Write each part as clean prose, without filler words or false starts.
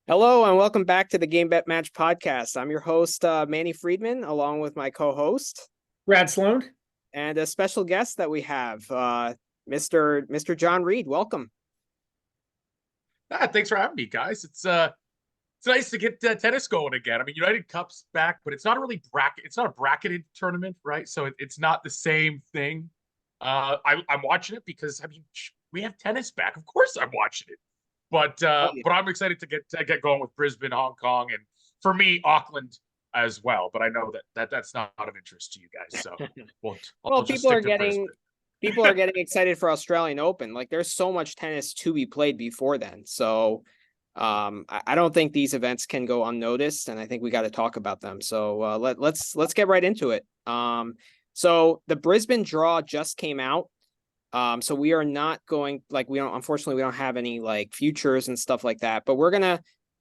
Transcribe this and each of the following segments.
Hello and welcome back to the Game Bet Match podcast. I'm your host, Manny Friedman, along with my co-host Brad Sloan. and a special guest that we have, Mr. Jon Reid. Welcome. Thanks for having me, guys. It's nice to get tennis going again. I mean, United Cup's back, but it's not really bracket. It's not a bracketed tournament, right? So it's not the same thing. I'm watching it because we have tennis back. Of course, I'm watching it. But I'm excited to get going with Brisbane, Hong Kong, and for me, Auckland as well. But I know that's not of interest to you guys. So well, people are getting excited for Australian Open. Like, there's so much tennis to be played before then. So I don't think these events can go unnoticed, and I think we got to talk about them. So let's get right into it. So the Brisbane draw just came out. So we are not going, unfortunately, we don't have any like futures and stuff like that, but we're going to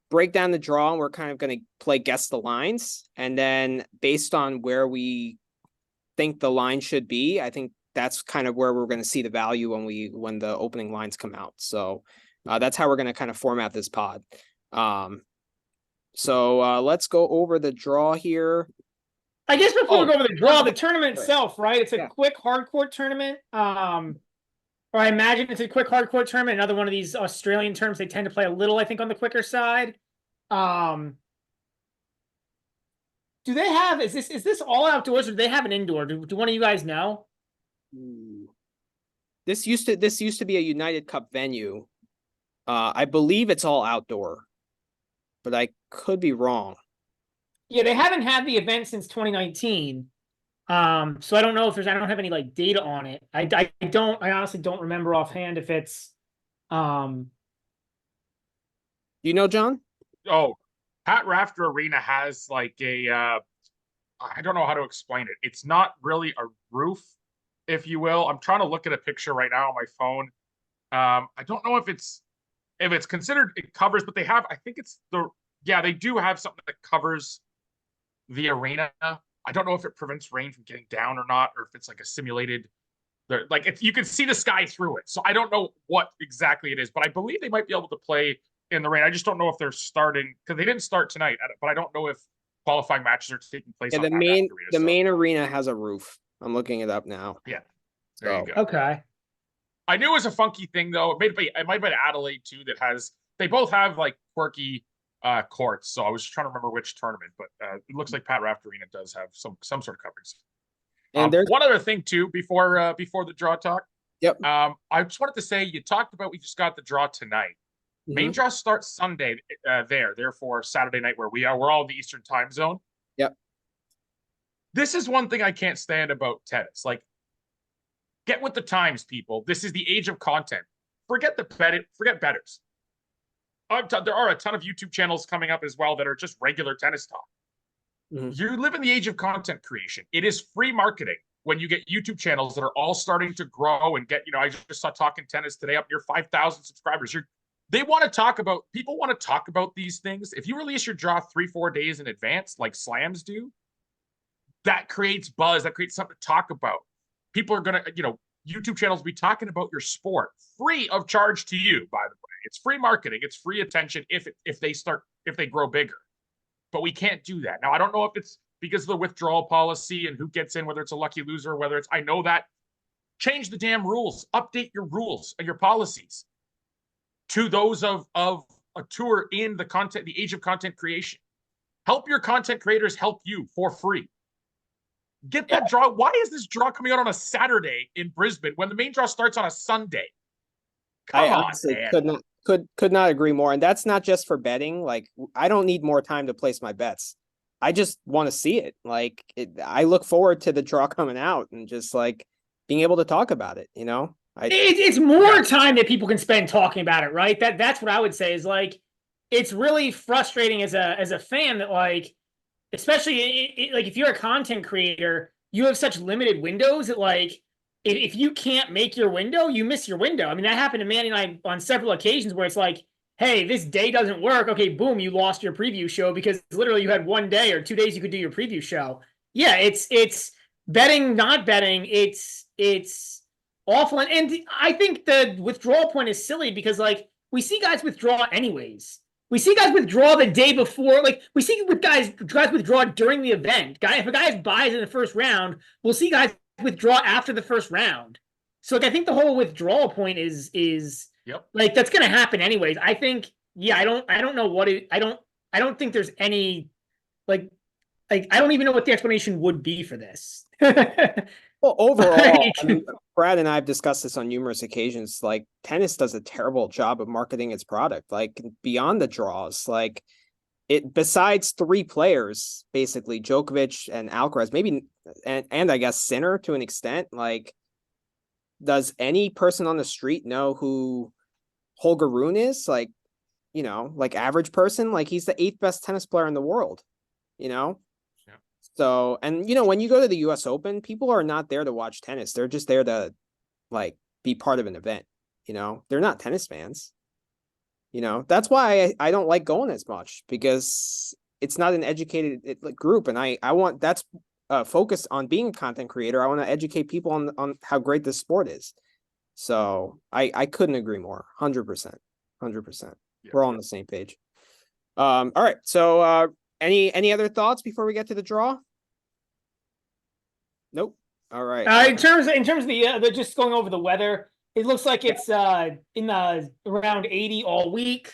break down the draw and we're kind of going to play guess the lines. And then based on where we think the line should be, I think that's kind of where we're going to see the value when the opening lines come out. So that's how we're going to kind of format this pod. So let's go over the draw here. I guess before we go over the draw, the tournament itself, right? It's a quick hardcourt tournament. Or I imagine it's a quick hardcourt tournament. Another one of these Australian terms, they tend to play a little, I think, on the quicker side. Do they have, is this all outdoors or do they have an indoor? Do one of you guys know? This used to be a United Cup venue. I believe it's all outdoor, but I could be wrong. Yeah, they haven't had the event since 2019. So I don't know if I don't have any like data on it. I honestly don't remember offhand if it's Do you know, John? Oh, Pat Rafter Arena has like I don't know how to explain it. It's not really a roof, if you will. I'm trying to look at a picture right now on my phone. I don't know if it's considered it covers, but they have, I think it's they do have something that covers the arena. I don't know if it prevents rain from getting down or not, or if it's like a simulated, you can see the sky through it. So I don't know what exactly it is, but I believe they might be able to play in the rain. I just don't know if they're starting, because they didn't start tonight, but I don't know if qualifying matches are taking place. Yeah, the main arena has a roof. I'm looking it up now. Yeah, there you go. Okay. I knew it was a funky thing though. It might be Adelaide too. They both have like quirky courts. So I was trying to remember which tournament, but it looks like Pat Raft Arena does have some sort of coverage. And there's one other thing too before the draw talk. Yep. I just wanted to say, you talked about we just got the draw tonight. Mm-hmm. Main draw starts Sunday therefore Saturday night where we are. We're all in the Eastern time zone. Yep. This is one thing I can't stand about tennis. Like, get with the times, people. This is the age of content. Forget bettors. There are a ton of YouTube channels coming up as well that are just regular tennis talk. Mm-hmm. You live in the age of content creation. It is free marketing when you get YouTube channels that are all starting to grow and get, I just saw Talking Tennis today up near 5,000 subscribers. People want to talk about these things. If you release your draw 3-4 days in advance, like slams do, that creates buzz, that creates something to talk about. People are going to, YouTube channels will be talking about your sport free of charge to you, by the way. It's free marketing. It's free attention if they grow bigger. But we can't do that. Now, I don't know if it's because of the withdrawal policy and who gets in, whether it's a lucky loser, or whether it's, I know that. Change the damn rules. Update your rules and your policies to those of a tour in the age of content creation. Help your content creators help you for free. Get that draw. Why is this draw coming out on a Saturday in Brisbane when the main draw starts on a Sunday? I honestly could not agree more. And that's not just for betting. Like, I don't need more time to place my bets. I just want to see it. I look forward to the draw coming out and just like being able to talk about it. It's more time that people can spend talking about it, right? That's what I would say is like, it's really frustrating as a fan that like, especially like if you're a content creator, you have such limited windows that like, if you can't make your window, you miss your window. I mean, that happened to Manny and I on several occasions where it's like, hey, this day doesn't work. Okay, boom, you lost your preview show because literally you had 1 day or 2 days you could do your preview show. Yeah, it's betting, not betting. It's awful. And I think the withdrawal point is silly because like we see guys withdraw anyways. We see guys withdraw the day before. Like we see with guys withdraw during the event. If a guy buys in the first round, we'll see guys withdraw after the first round. So like I think the whole withdrawal point is Yep. like that's gonna happen anyways. I think I don't know what it I don't think there's any like I don't even know what the explanation would be for this. Well, overall, Like- I mean, Brad and I have discussed this on numerous occasions. Like, tennis does a terrible job of marketing its product. Like, beyond the draws, like it besides three players, basically Djokovic and Alcaraz, maybe, and I guess Sinner to an extent. Like, does any person on the street know who Holger Rune is? Like, like average person. Like, he's the eighth best tennis player in the world. You know. So, and when you go to the US Open, people are not there to watch tennis. They're just there to be part of an event. They're not tennis fans. That's why I don't like going as much, because it's not an educated group. And I want that's focused on being a content creator. I want to educate people on how great this sport is. So I couldn't agree more. 100%. 100%. We're all on the same page. All right. So, any other thoughts before we get to the draw? Nope. All right. in terms of the just going over the weather, it looks like it's in the around 80 all week.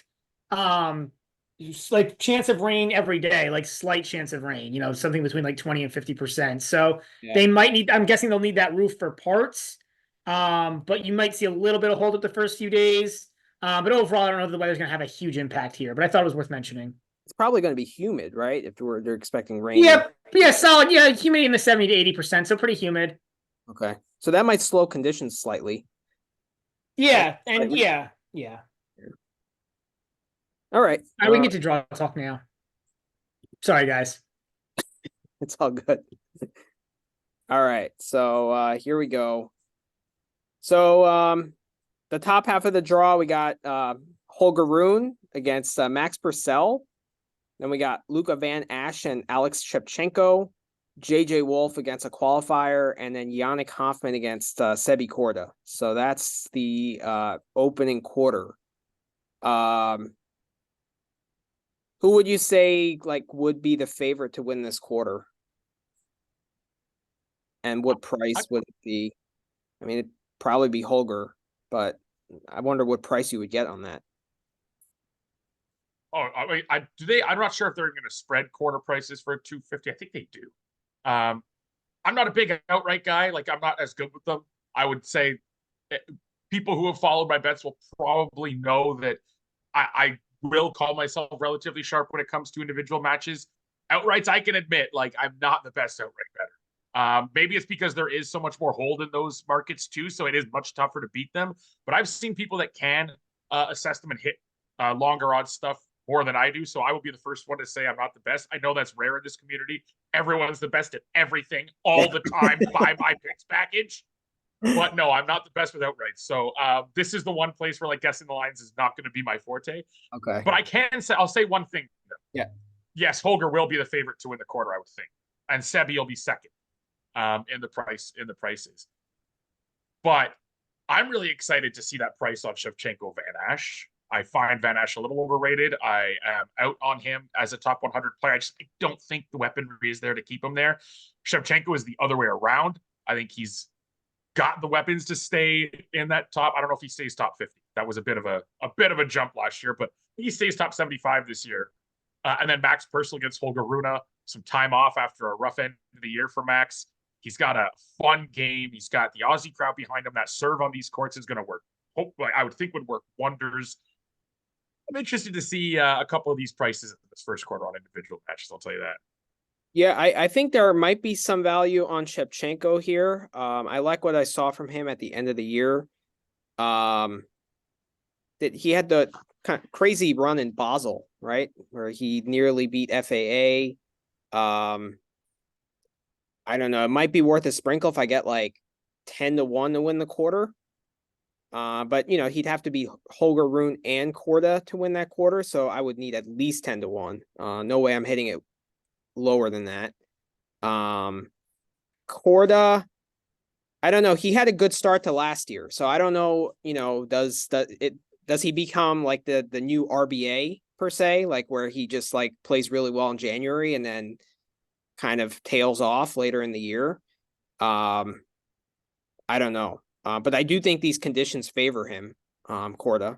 Like chance of rain every day, like slight chance of rain. Something between like 20 and 50%. So they might need. I'm guessing they'll need that roof for parts. But you might see a little bit of hold up the first few days. But overall, I don't know if the weather's going to have a huge impact here. But I thought it was worth mentioning. It's probably going to be humid, right? If they're expecting rain. Yeah, solid. Yeah, humidity in the 70 to 80%, so pretty humid. Okay, so that might slow conditions slightly. Yeah, and yeah. All right. We can get to draw talk now. Sorry, guys. It's all good. All right, so here we go. So the top half of the draw, we got Holger Rune against Max Purcell. Then we got Luca Van Asch and Alex Shevchenko, JJ Wolf against a qualifier, and then Yannick Hoffman against Sebi Korda. So that's the opening quarter. Who would you say would be the favorite to win this quarter? And what price would it be? I mean, it'd probably be Holger, but I wonder what price you would get on that. Oh, I'm not sure if they're going to spread quarter prices for 250. I think they do. I'm not a big outright guy. I'm not as good with them. I would say people who have followed my bets will probably know that I will call myself relatively sharp when it comes to individual matches. Outrights, I can admit, I'm not the best outright bettor. Maybe it's because there is so much more hold in those markets too, so it is much tougher to beat them. But I've seen people that can assess them and hit longer odds stuff more than I do. So I will be the first one to say I'm not the best. I know that's rare in this community. Everyone's the best at everything all the time. Buy my picks package. But no, I'm not the best with outrights. So this is the one place where guessing the lines is not going to be my forte. Okay. But I'll say one thing. Yeah. Yes, Holger will be the favorite to win the quarter, I would think. And Sebi will be second in the prices. But I'm really excited to see that price on Shevchenko Van Asch. I find Van Asch a little overrated. I am out on him as a top 100 player. I don't think the weaponry is there to keep him there. Shevchenko is the other way around. I think he's got the weapons to stay in that top. I don't know if he stays top 50. That was a bit of a jump last year, but he stays top 75 this year. And then Max Purcell against Holger Rune, some time off after a rough end of the year for Max. He's got a fun game. He's got the Aussie crowd behind him. That serve on these courts is going to work. Hopefully, I would think would work wonders. I'm interested to see a couple of these prices in this first quarter on individual matches. I'll tell you that. Yeah, I think there might be some value on Shevchenko here. I like what I saw from him at the end of the year. That he had the kind of crazy run in Basel, right, where he nearly beat FAA. I don't know. It might be worth a sprinkle if I get 10-1 to win the quarter. But he'd have to be Holger Rune and Korda to win that quarter, so I would need at least 10-1. No way I'm hitting it lower than that. Korda, I don't know. He had a good start to last year, so I don't know. Does he become the new RBA per se, like where he just like plays really well in January and then kind of tails off later in the year. I don't know. But I do think these conditions favor him, Corda.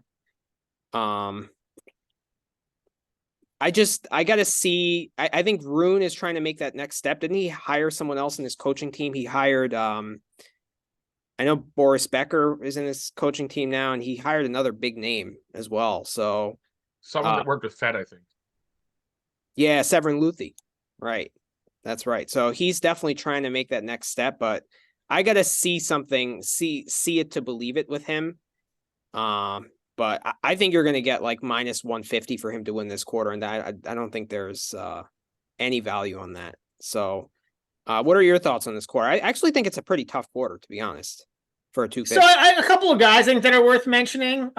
I gotta see. I think Rune is trying to make that next step. Didn't he hire someone else in his coaching team? He hired I know Boris Becker is in his coaching team now, and he hired another big name as well. So Someone that worked with Fed, I think. yeah, Severin Luthi. Right. That's right. So he's definitely trying to make that next step, but I gotta see something, see it to believe it with him. But I think you're gonna get like minus 150 for him to win this quarter, and I don't think there's any value on that. So what are your thoughts on this quarter? I actually think it's a pretty tough quarter, to be honest, for a 250. So a couple of guys I think that are worth mentioning.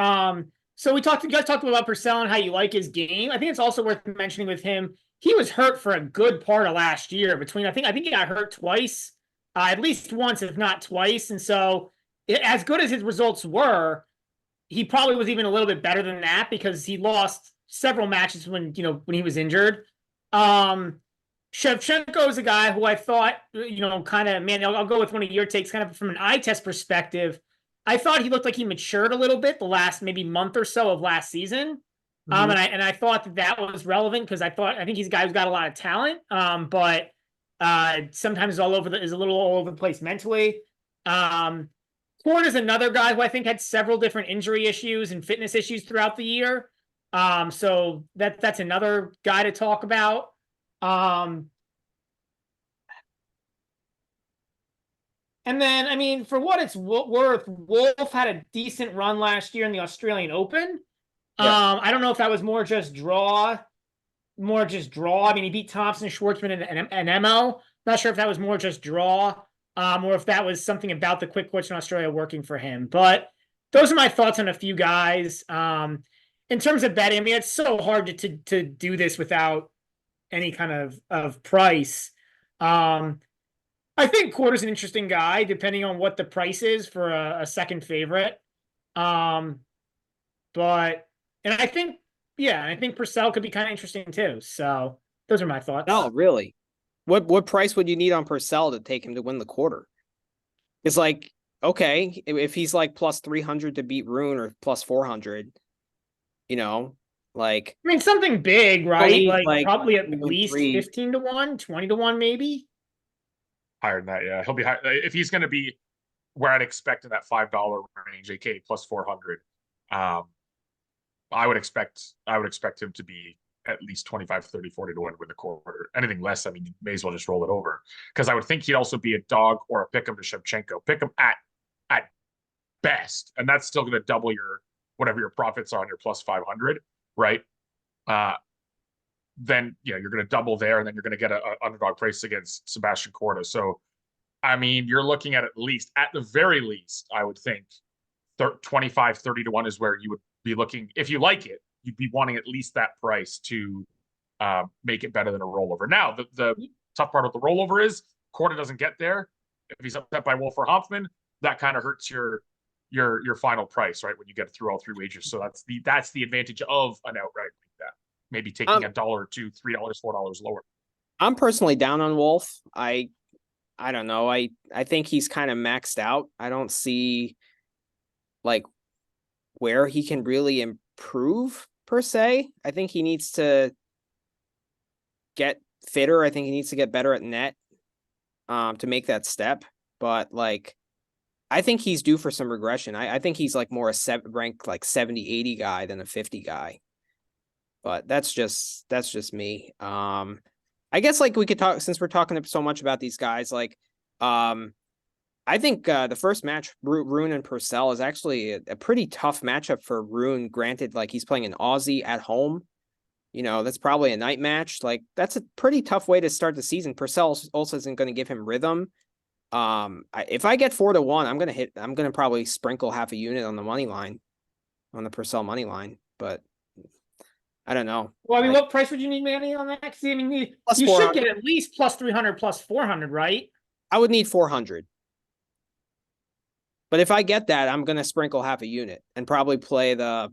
So you guys talked about Purcell and how you like his game. I think it's also worth mentioning with him. He was hurt for a good part of last year. I think he got hurt twice, at least once, if not twice. And so, as good as his results were, he probably was even a little bit better than that because he lost several matches when he was injured. Shevchenko is a guy who I thought, kind of, man, I'll go with one of your takes, kind of from an eye test perspective. I thought he looked like he matured a little bit the last maybe month or so of last season. And I thought that was relevant because I think he's a guy who's got a lot of talent, but sometimes is a little all over the place mentally. Ford is another guy who I think had several different injury issues and fitness issues throughout the year. So that's another guy to talk about. And then, I mean, for what it's worth, Wolf had a decent run last year in the Australian Open. Yeah. I don't know if that was more just draw. I mean, he beat Thompson, Schwartzman, and Emo. Not sure if that was more just draw, or if that was something about the quick courts in Australia working for him. But those are my thoughts on a few guys. In terms of betting, I mean, it's so hard to do this without any kind of price. I think Quarter's an interesting guy, depending on what the price is for a second favorite. And I think Purcell could be kind of interesting too. So those are my thoughts. Oh, really? What price would you need on Purcell to take him to win the quarter? It's like, okay, if he's like plus 300 to beat Rune or plus 400, like, I mean, something big, right? Like probably at least 3. 15 to 1, 20 to 1, maybe. Higher than that, yeah. He'll be high if he's going to be where I'd expect in that $5 range, AK plus 400. I would expect him to be at least 25, 30, 40 to 1 win the quarter. Anything less, I mean, you may as well just roll it over. Because I would think he'd also be a dog or a pick him to Shevchenko. Pick him at best, and that's still going to double whatever your profits are on your plus 500, right? Then you're going to double there, and then you're going to get an underdog price against Sebastian Corda. So, I mean, you're looking at the very least, I would think 25, 30 to 1 is where you would be looking. If you like it, you'd be wanting at least that price to make it better than a rollover. Now, the tough part of the rollover is Corda doesn't get there. If he's upset by Wolf or Hoffman, that kind of hurts your final price, right? When you get through all three wagers. So that's the advantage of an outright like that. Maybe taking $1 or $2, $3, $4 lower. I'm personally down on Wolf. I don't know. I think he's kind of maxed out. I don't see like where he can really improve per se. I think he needs to get fitter. I think he needs to get better at net to make that step. But like, I think he's due for some regression. I think he's like more a ranked like 70, 80 guy than a 50 guy. But that's just me. I guess like we could talk, since we're talking so much about these guys, like I think the first match, Rune and Purcell, is actually a pretty tough matchup for Rune. Granted, like he's playing an Aussie at home. That's probably a night match. Like that's a pretty tough way to start the season. Purcell also isn't going to give him rhythm. If I get 4 to 1, I'm gonna probably sprinkle half a unit on the money line, on the Purcell money line. But I don't know. Well, I mean, what price would you need, Manny, on that? Because I mean, you should get at least plus 300, plus 400, right? I would need 400. But if I get that, I'm gonna sprinkle half a unit and probably play the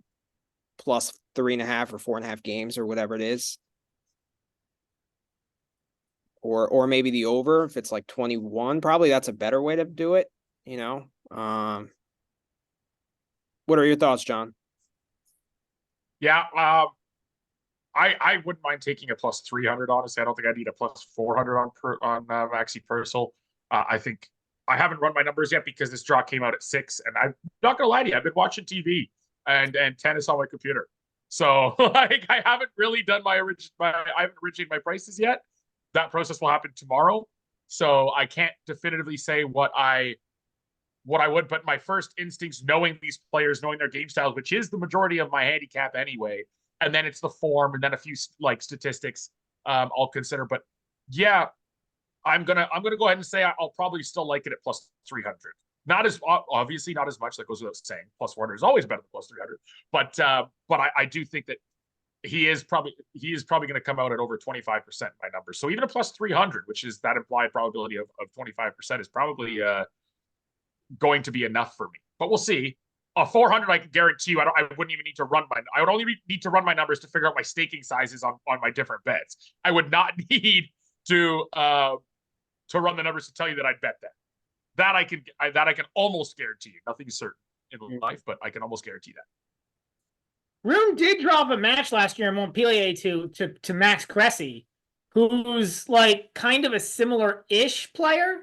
plus 3.5 or 4.5 games or whatever it is. Or maybe the over if it's like 21. Probably that's a better way to do it, you know. What are your thoughts, John? Yeah, I wouldn't mind taking a plus 300. Honestly, I don't think I need a plus 400 on Maxi Purcell. I think I haven't run my numbers yet because this draw came out at 6, and I'm not gonna lie to you, I've been watching TV and tennis on my computer, so like I haven't really done I haven't originated my prices yet. That process will happen tomorrow, so I can't definitively say what I would. But my first instincts, knowing these players, knowing their game styles, which is the majority of my handicap anyway, and then it's the form, and then a few like statistics I'll consider. But yeah, I'm gonna go ahead and say I'll probably still like it at plus 300. Not as obviously not as much, that goes without saying. Plus 400 is always better than plus 300. But I do think that he is probably going to come out at over 25% my numbers. So even a plus 300, which is that implied probability of 25%, is probably going to be enough for me. But we'll see. A 400, I can guarantee you, I wouldn't even need to run I would only need to run my numbers to figure out my staking sizes on my different bets. I would not need to run the numbers to tell you that I'd bet that. That I can almost guarantee you. Nothing's certain in life, but I can almost guarantee that. Rune did drop a match last year in Montpellier to Max Cressy, who's like kind of a similar-ish player.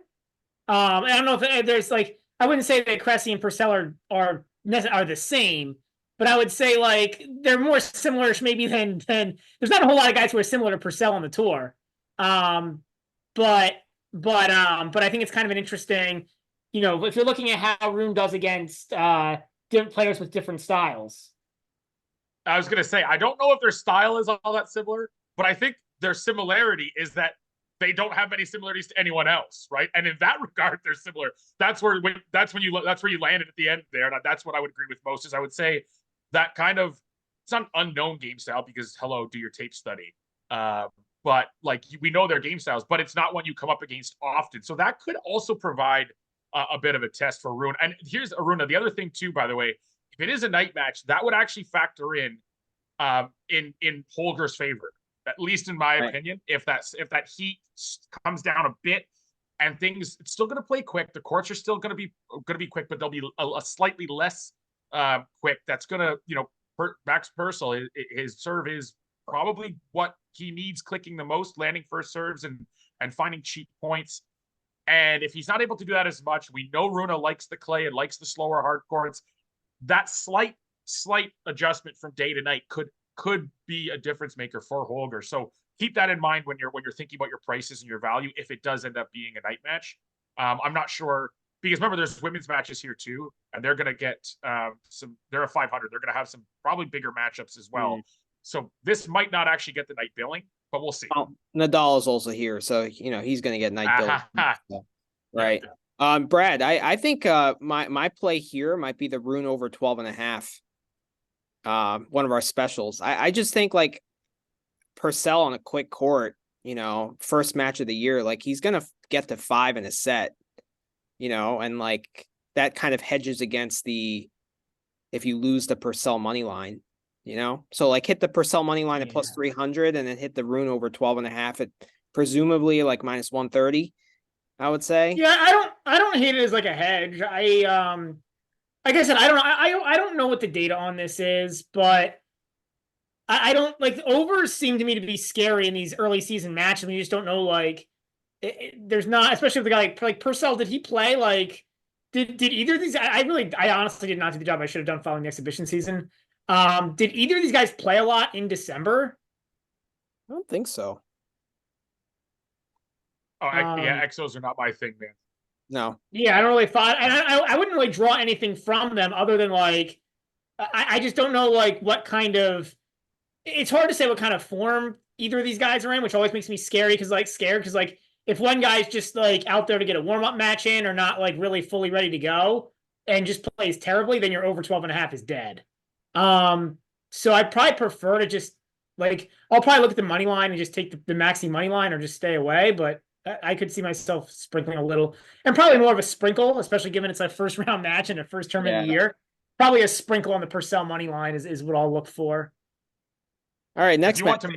I don't know if there's like, I wouldn't say that Cressy and Purcell are the same, but I would say like they're more similar-ish maybe than there's not a whole lot of guys who are similar to Purcell on the tour. But I think it's kind of an interesting, you know, if you're looking at how Rune does against different players with different styles. I was going to say, I don't know if their style is all that similar, but I think their similarity is that they don't have many similarities to anyone else, right? And in that regard, they're similar. That's where you landed at the end there. And that's what I would agree with most. Is I would say that kind of, it's not an unknown game style because hello, do your tape study. But like we know their game styles, but it's not one you come up against often. So that could also provide a bit of a test for Rune. And here's Aruna. The other thing too, by the way, if it is a night match, that would actually factor in Holger's favor, at least in my opinion. If that heat comes down a bit and things, it's still going to play quick. The courts are still going to be quick, but they'll be a slightly less quick. That's going to, you know, Max Purcell, his serve is probably what he needs clicking the most, landing first serves and finding cheap points. And if he's not able to do that as much, we know Runa likes the clay and likes the slower hard courts. That slight adjustment from day to night could be a difference maker for Holger. So keep that in mind when you're thinking about your prices and your value if it does end up being a night match. I'm not sure, because remember there's women's matches here too, and they're going to get they're a 500. They're going to have some probably bigger matchups as well. So this might not actually get the night billing, but we'll see. Well, Nadal is also here, so you know he's going to get night billing. Right. Brad, I think my play here might be the Rune over 12.5. One of our specials. I just think like Purcell on a quick court, you know, first match of the year, like he's gonna get to 5 in a set, you know, and like that kind of hedges against if you lose the Purcell money line, you know. So like hit the Purcell money line at plus 300 and then hit the Rune over 12.5 at presumably like minus 130. I would say. Yeah, I don't hate it as like a hedge. Like I said, I don't know what the data on this is, but I don't like overs seem to me to be scary in these early season matches. We just don't know like there's not, especially with a guy like Purcell. Did he play like did either of these? I honestly did not do the job I should have done following the exhibition season. Did either of these guys play a lot in December? I don't think so. Oh, yeah, exos are not my thing, man. No. Yeah, I don't really thought, and I wouldn't really draw anything from them other than like, I just don't know like what kind of. It's hard to say what kind of form either of these guys are in, which always makes me scared because if one guy's just like out there to get a warm up match in or not like really fully ready to go and just plays terribly, then your over 12.5 is dead. So I'd probably prefer to just like I'll probably look at the money line and just take the maxi money line or just stay away, but. I could see myself sprinkling a little, and probably more of a sprinkle, especially given it's a first round match and a first tournament of the year. probably a sprinkle on the Purcell money line is what I'll look for. All right, If next you match. want to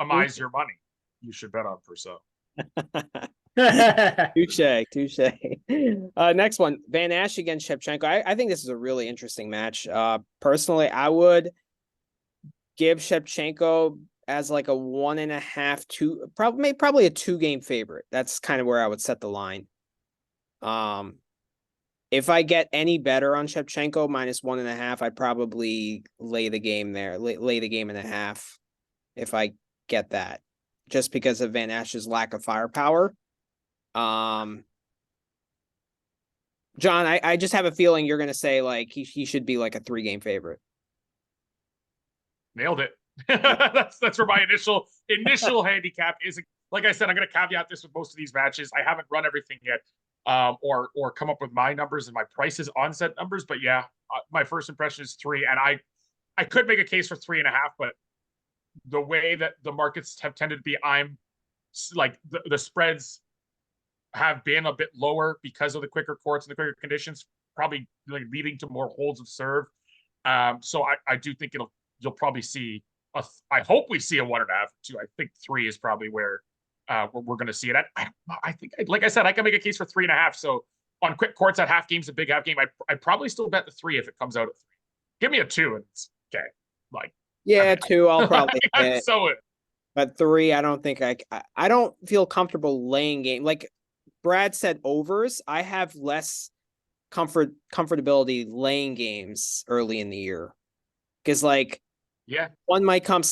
maximize your money, you should bet on Purcell. Touche. Next one, Van Ash against Shevchenko. I think this is a really interesting match. Personally, I would give Shevchenko as like a 1.5, 2, probably a 2-game favorite. That's kind of where I would set the line. If I get any better on Shevchenko -1.5, I'd probably lay the game there, lay the game and a half if I get that, just because of Van Ash's lack of firepower. John, I just have a feeling you're going to say like he should be like a 3-game favorite. Nailed it. That's where my initial handicap is. Like I said, I'm going to caveat this with most of these matches. I haven't run everything yet, or come up with my numbers and my prices on set numbers. But yeah, my first impression is 3, and I could make a case for 3.5, but the way that the markets have tended to be, I'm like the spreads have been a bit lower because of the quicker courts and the quicker conditions, probably like leading to more holds of serve. So I do think you'll probably see I hope we see a 1.5, 2. I think 3 is probably where we're going to see it. I think, like I said, I can make a case for 3.5. So on quick courts at half games, a big half game, I'd probably still bet the 3 if it comes out at 3. Give me a 2 and it's okay. Like, yeah, 2, I'll probably I'm so in. But 3, I don't think I don't feel comfortable laying game. Like Brad said, overs. I have less comfortability laying games early in the year because like one might come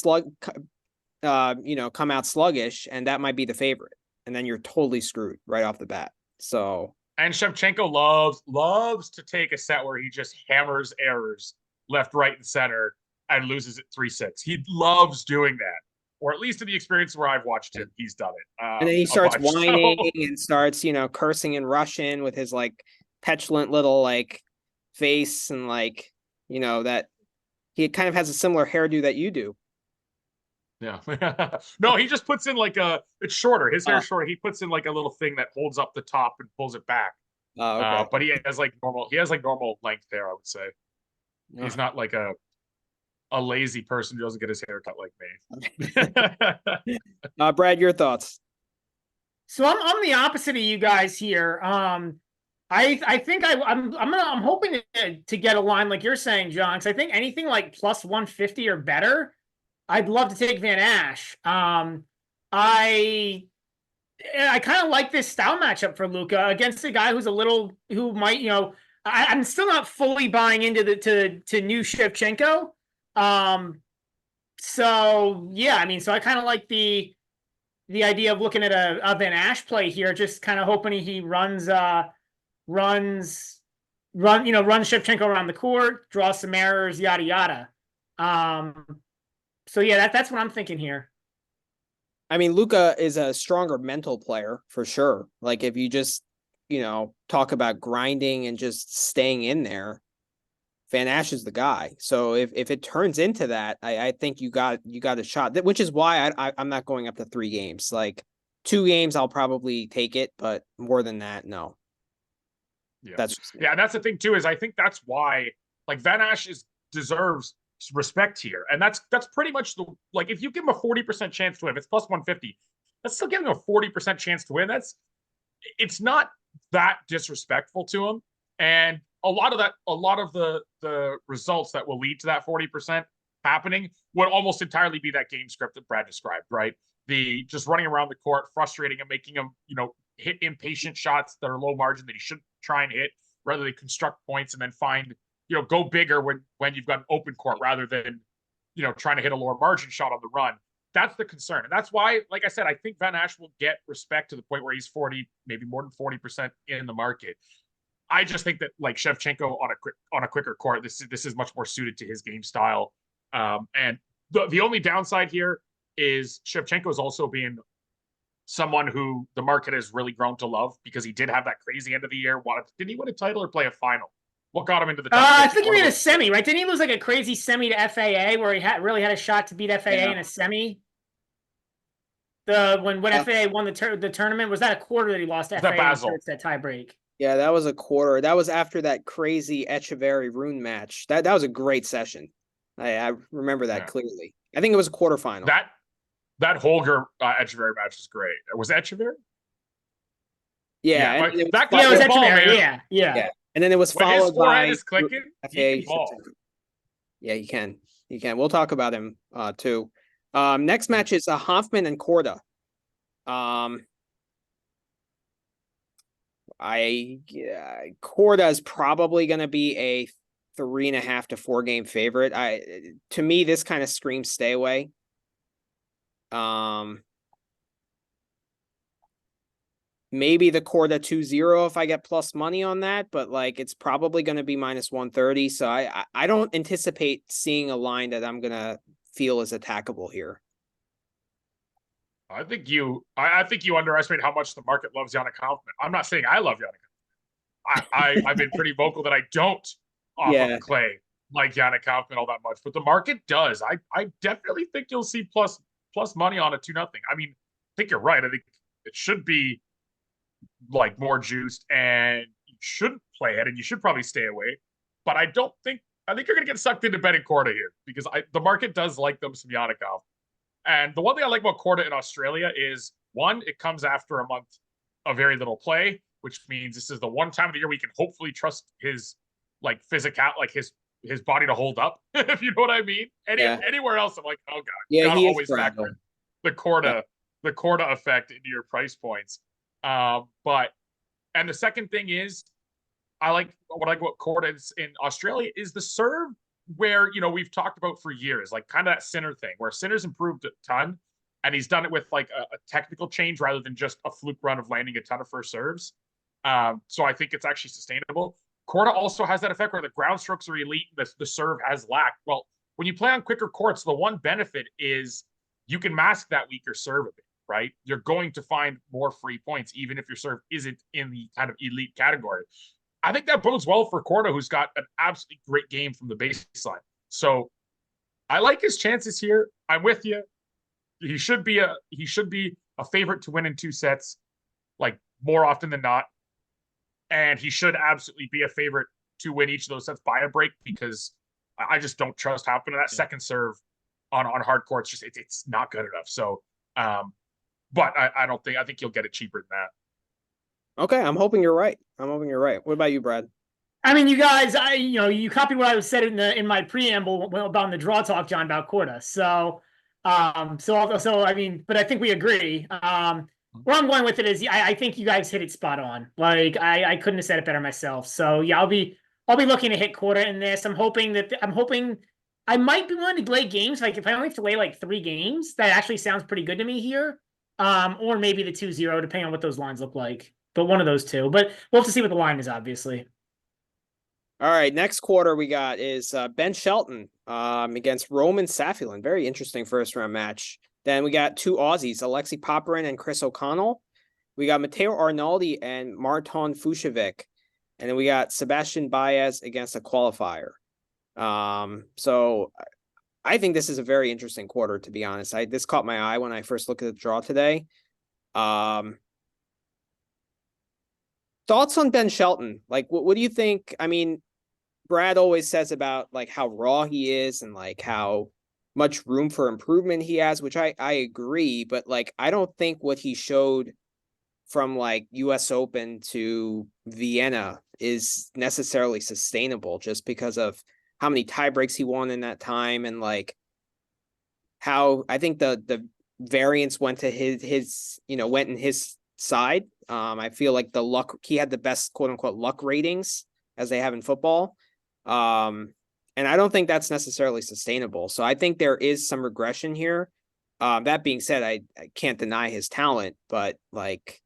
come out sluggish, and that might be the favorite, and then you're totally screwed right off the bat. So, and Shevchenko loves to take a set where he just hammers errors left, right, and center and loses at 3-6. He loves doing that, or at least in the experience where I've watched him, he's done it. And then he starts whining and starts, cursing in Russian with his like petulant little like face, and like that he kind of has a similar hairdo that you do. Yeah. No, he just puts in like it's shorter. His hair is shorter. He puts in like a little thing that holds up the top and pulls it back. Okay. But he has like normal length hair, I would say. He's not like a lazy person who doesn't get his hair cut like me. Brad, your thoughts? So I'm the opposite of you guys here. I think I'm hoping to get a line like you're saying, John. Because I think anything like plus 150 or better, I'd love to take Van Ash. I kind of like this style matchup for Luka against a guy who might, I'm still not fully buying into to new Shevchenko. So yeah, I mean, so I kind of like the idea of looking at a Van Ash play here, just kind of hoping he runs Shevchenko around the court, draws some errors, yada yada. So yeah, that's what I'm thinking here. I mean, Luka is a stronger mental player for sure. Like if you just, talk about grinding and just staying in there, Van Ash is the guy. So if it turns into that, I think you got a shot, which is why I'm not going up to 3 games. Like 2 games, I'll probably take it, but more than that, no. Yeah. That's the thing too, is I think that's why like Van Ash deserves respect here. And that's pretty much like if you give him a 40% chance to win, if it's plus 150, that's still giving him a 40% chance to win. It's not that disrespectful to him. And a lot of the results that will lead to that 40% happening would almost entirely be that game script that Brad described, right? The just running around the court, frustrating him, making him, hit impatient shots that are low margin that he shouldn't try and hit, rather than construct points and then find, go bigger when you've got an open court rather than, trying to hit a lower margin shot on the run. That's the concern. And that's why, like I said, I think Van Ash will get respect to the point where he's 40, maybe more than 40% in the market. I just think that like Shevchenko on a quicker court, this is much more suited to his game style. And the only downside here is Shevchenko is also being someone who the market has really grown to love because he did have that crazy end of the year. Didn't he win a title or play a final? What got him into the top? I think he made a semi, right? Didn't he lose like a crazy semi to FAA where he really had a shot to beat FAA in a semi? When FAA won the tournament, was that a quarter that he lost to FAA? Basel? It's that tie break. Yeah, that was a quarter. That was after that crazy Echeverry Rune match. That was a great session. I remember that Yeah. clearly. I think it was a quarterfinal. That Holger Echeverry match was great. Was it Echeverry? Yeah, Yeah, and like, then it was that Yeah, guy it was can followed. ball, Echeverry. man. Yeah, yeah. Yeah, and then it was When his followed forehead by is clicking, he FA can ball. Shevchenko. Yeah, he can. He can. We'll talk about him too. Next match is Hoffman and Korda. Korda is probably going to be a 3.5 to 4 game favorite. To me, this kind of screams stay away. Maybe the Korda 2-0 if I get plus money on that, but like it's probably going to be minus 130. So I don't anticipate seeing a line that I'm going to feel is attackable here. I think you underestimate how much the market loves Yannick Hoffman. I'm not saying I love Yannick. I've been pretty vocal that I don't off of Yeah. clay like Yannick Hoffman all that much, but the market does. I definitely think you'll see plus money on a 2-0. I mean, I think you're right. I think it should be like more juiced, and you shouldn't play it, and you should probably stay away. But I think you're gonna get sucked into betting Korda here because the market does like them some Yannick Hoffman. And the one thing I like about Korda in Australia is, one, it comes after a month of very little play, which means this is the one time of the year we can hopefully trust his like physical, like his body to hold up, if you know what I mean. Yeah. Anywhere else, I'm like, oh god, Yeah, gotta he is always factor fragile. in the Korda effect into your price points. But and the second thing is, I like what Korda in Australia is the serve, where we've talked about for years, like kind of that Sinner thing, where Sinner's improved a ton, and he's done it with like a technical change rather than just a fluke run of landing a ton of first serves. So I think it's actually sustainable. Korda also has that effect where the ground strokes are elite, the serve has lacked. Well, when you play on quicker courts, the one benefit is you can mask that weaker serve a bit, right? You're going to find more free points, even if your serve isn't in the kind of elite category. I think that bodes well for Korda, who's got an absolutely great game from the baseline. So I like his chances here. I'm with you. He should be a favorite to win in 2 sets, like more often than not. And he should absolutely be a favorite to win each of those sets by a break, because I just don't trust Hoffman. That second serve on hard courts, just it's not good enough. So, but I think you'll get it cheaper than that. Okay, I'm hoping you're right. What about you, Brad? I mean, you guys, you copied what I said in my preamble about the draw talk, John, about Korda. So I mean, but I think we agree. Where I'm going with it is, I think you guys hit it spot on. Like I couldn't have said it better myself. So yeah, I'll be looking to hit Korda in this. I'm hoping I might be willing to lay games. Like if I only have to lay like 3 games, that actually sounds pretty good to me here. Or maybe the 2-0, depending on what those lines look like. But one of those two. But we'll have to see what the line is, obviously. All right, next quarter we got is Ben Shelton against Roman Saffielin. Very interesting first round match. Then we got 2 Aussies, Alexei Popyrin and Chris O'Connell. We got Matteo Arnaldi and Marton Fucsovics. And then we got Sebastian Baez against a qualifier. So I think this is a very interesting quarter, to be honest. This caught my eye when I first looked at the draw today. Thoughts on Ben Shelton? Like, what do you think? I mean, Brad always says about like how raw he is and like how much room for improvement he has, which I agree, but like I don't think what he showed from like US Open to Vienna is necessarily sustainable, just because of how many tie breaks he won in that time, and like how I think the variance went to his went in his side. I feel like the luck, he had the best quote unquote luck ratings as they have in football. And I don't think that's necessarily sustainable. So I think there is some regression here. That being said, I can't deny his talent, but like,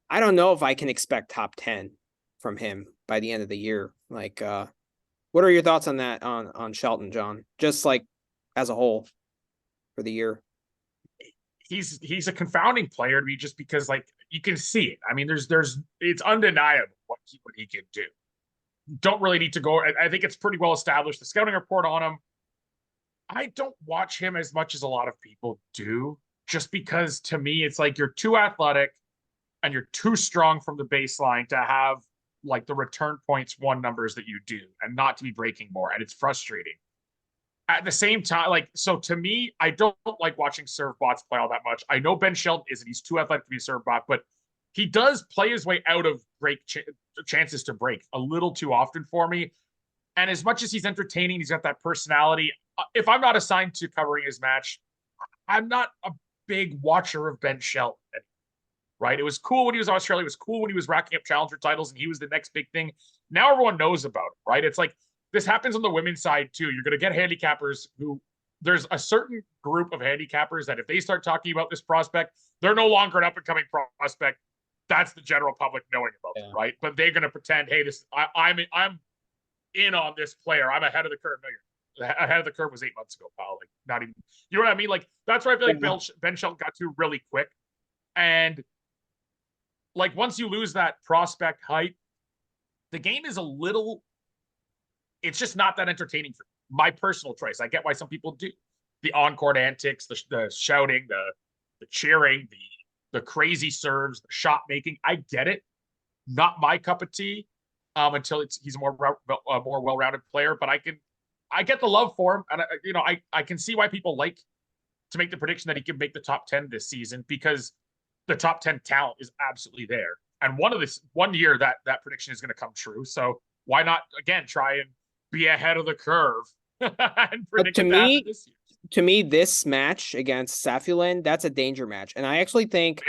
I don't know if I can expect top 10 from him by the end of the year. Like, what are your thoughts on that, on Shelton, John? Just like as a whole for the year. He's a confounding player to me, just because like you can see it. I mean, it's undeniable what he can do. Don't really need to go. I think it's pretty well established. The scouting report on him, I don't watch him as much as a lot of people do, just because to me it's like you're too athletic, and you're too strong from the baseline to have like the return points one numbers that you do and not to be breaking more. And it's frustrating. At the same time, like, so to me, I don't like watching serve bots play all that much. I know Ben Shelton isn't, he's too athletic to be a serve bot, but he does play his way out of chances to break a little too often for me. And as much as he's entertaining, he's got that personality. If I'm not assigned to covering his match, I'm not a big watcher of Ben Shelton. Right? It was cool when he was in Australia. It was cool when he was racking up challenger titles and he was the next big thing. Now everyone knows about it, right? It's like this happens on the women's side too. You're going to get handicappers who there's a certain group of handicappers that if they start talking about this prospect, they're no longer an up and coming prospect. That's the general public knowing about them, right? But they're going to pretend, hey, I'm in on this player. I'm ahead of the curve. No, ahead of the curve was 8 months ago, pal. Like not even, you know what I mean? Like that's where I feel like Ben Shelton got to really quick. And like once you lose that prospect hype, the game is a little, it's just not that entertaining for me. My personal choice. I get why some people do. The on-court antics, the shouting, the cheering, the crazy serves, the shot making. I get it. Not my cup of tea until he's a more well-rounded player, but I get the love for him. And I can see why people like to make the prediction that he can make the top 10 this season because the top 10 talent is absolutely there. And one year that prediction is going to come true. So why not again try and be ahead of the curve and predict that this year? To me, this match against Safulin, that's a danger match. And I actually think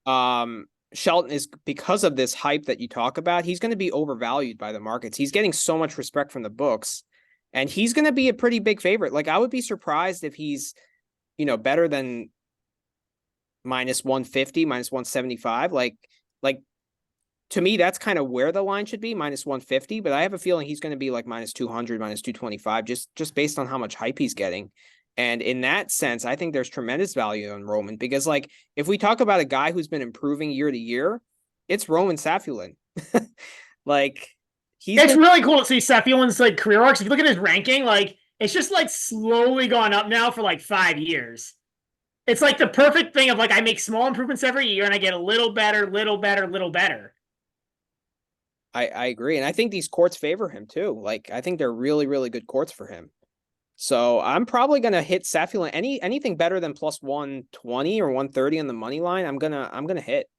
Shelton is, because of this hype that you talk about, he's going to be overvalued by the markets. He's getting so much respect from the books and he's going to be a pretty big favorite. Like I would be surprised if he's, better than minus 150, minus 175. Like to me, that's kind of where the line should be, minus 150. But I have a feeling he's going to be like minus 200, minus 225, just based on how much hype he's getting. And in that sense, I think there's tremendous value in Roman because, like, if we talk about a guy who's been improving year to year, it's Roman Safulin. Like, it's really cool to see Safulin's like career arcs. If you look at his ranking, like it's just like slowly gone up now for like 5 years. It's like the perfect thing of like I make small improvements every year and I get a little better, little better, little better. I agree. And I think these courts favor him too. Like, I think they're really, really good courts for him. So I'm probably going to hit Safulin. Anything better than plus 120 or 130 on the money line, I'm going to hit.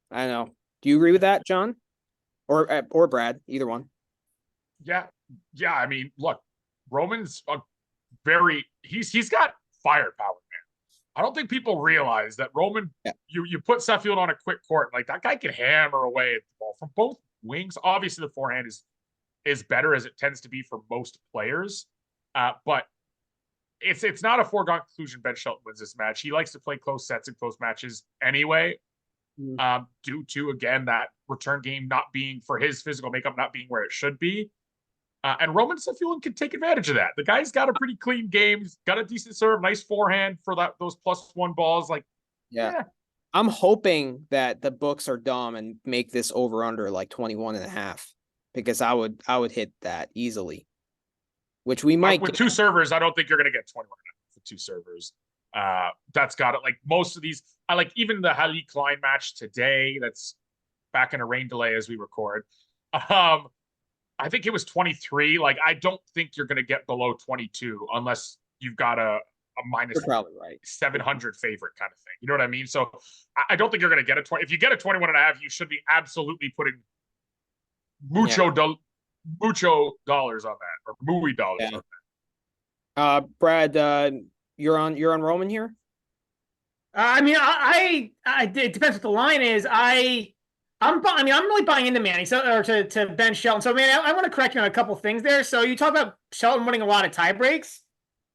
I don't know. Do you agree with that, John? Or Brad, either one? Yeah. I mean, look, Roman's he's got firepower, man. I don't think people realize that Roman, you put Seffield on a quick court, like that guy can hammer away at the ball from both wings. Obviously, the forehand is better as it tends to be for most players, but it's not a foregone conclusion Ben Shelton wins this match. He likes to play close sets and close matches anyway, due to, again, that return game not being, for his physical makeup, not being where it should be. And Roman Sefulin can take advantage of that. The guy's got a pretty clean game. He's got a decent serve, nice forehand for those +1 balls. Like, yeah. I'm hoping that the books are dumb and make this over under like 21.5 because I would hit that easily. Which we might with 2 servers. I don't think you're going to get 21.5 for 2 servers. That's got it. Like most of these, I like even the Hallie Klein match today. That's back in a rain delay as we record. I think it was 23. Like, I don't think you're going to get below 22 unless you've got a minus You're probably right. 700 favorite kind of thing. You know what I mean? So I don't think you're going to get a 20. If you get a 21.5, you should be absolutely putting mucho dollars on that, or movie dollars on that. Brad, you're on Roman here. I mean, it depends what the line is. I'm really buying into Manny, to Ben Shelton. So, man, I want to correct you on a couple things there. So, you talk about Shelton winning a lot of tie breaks.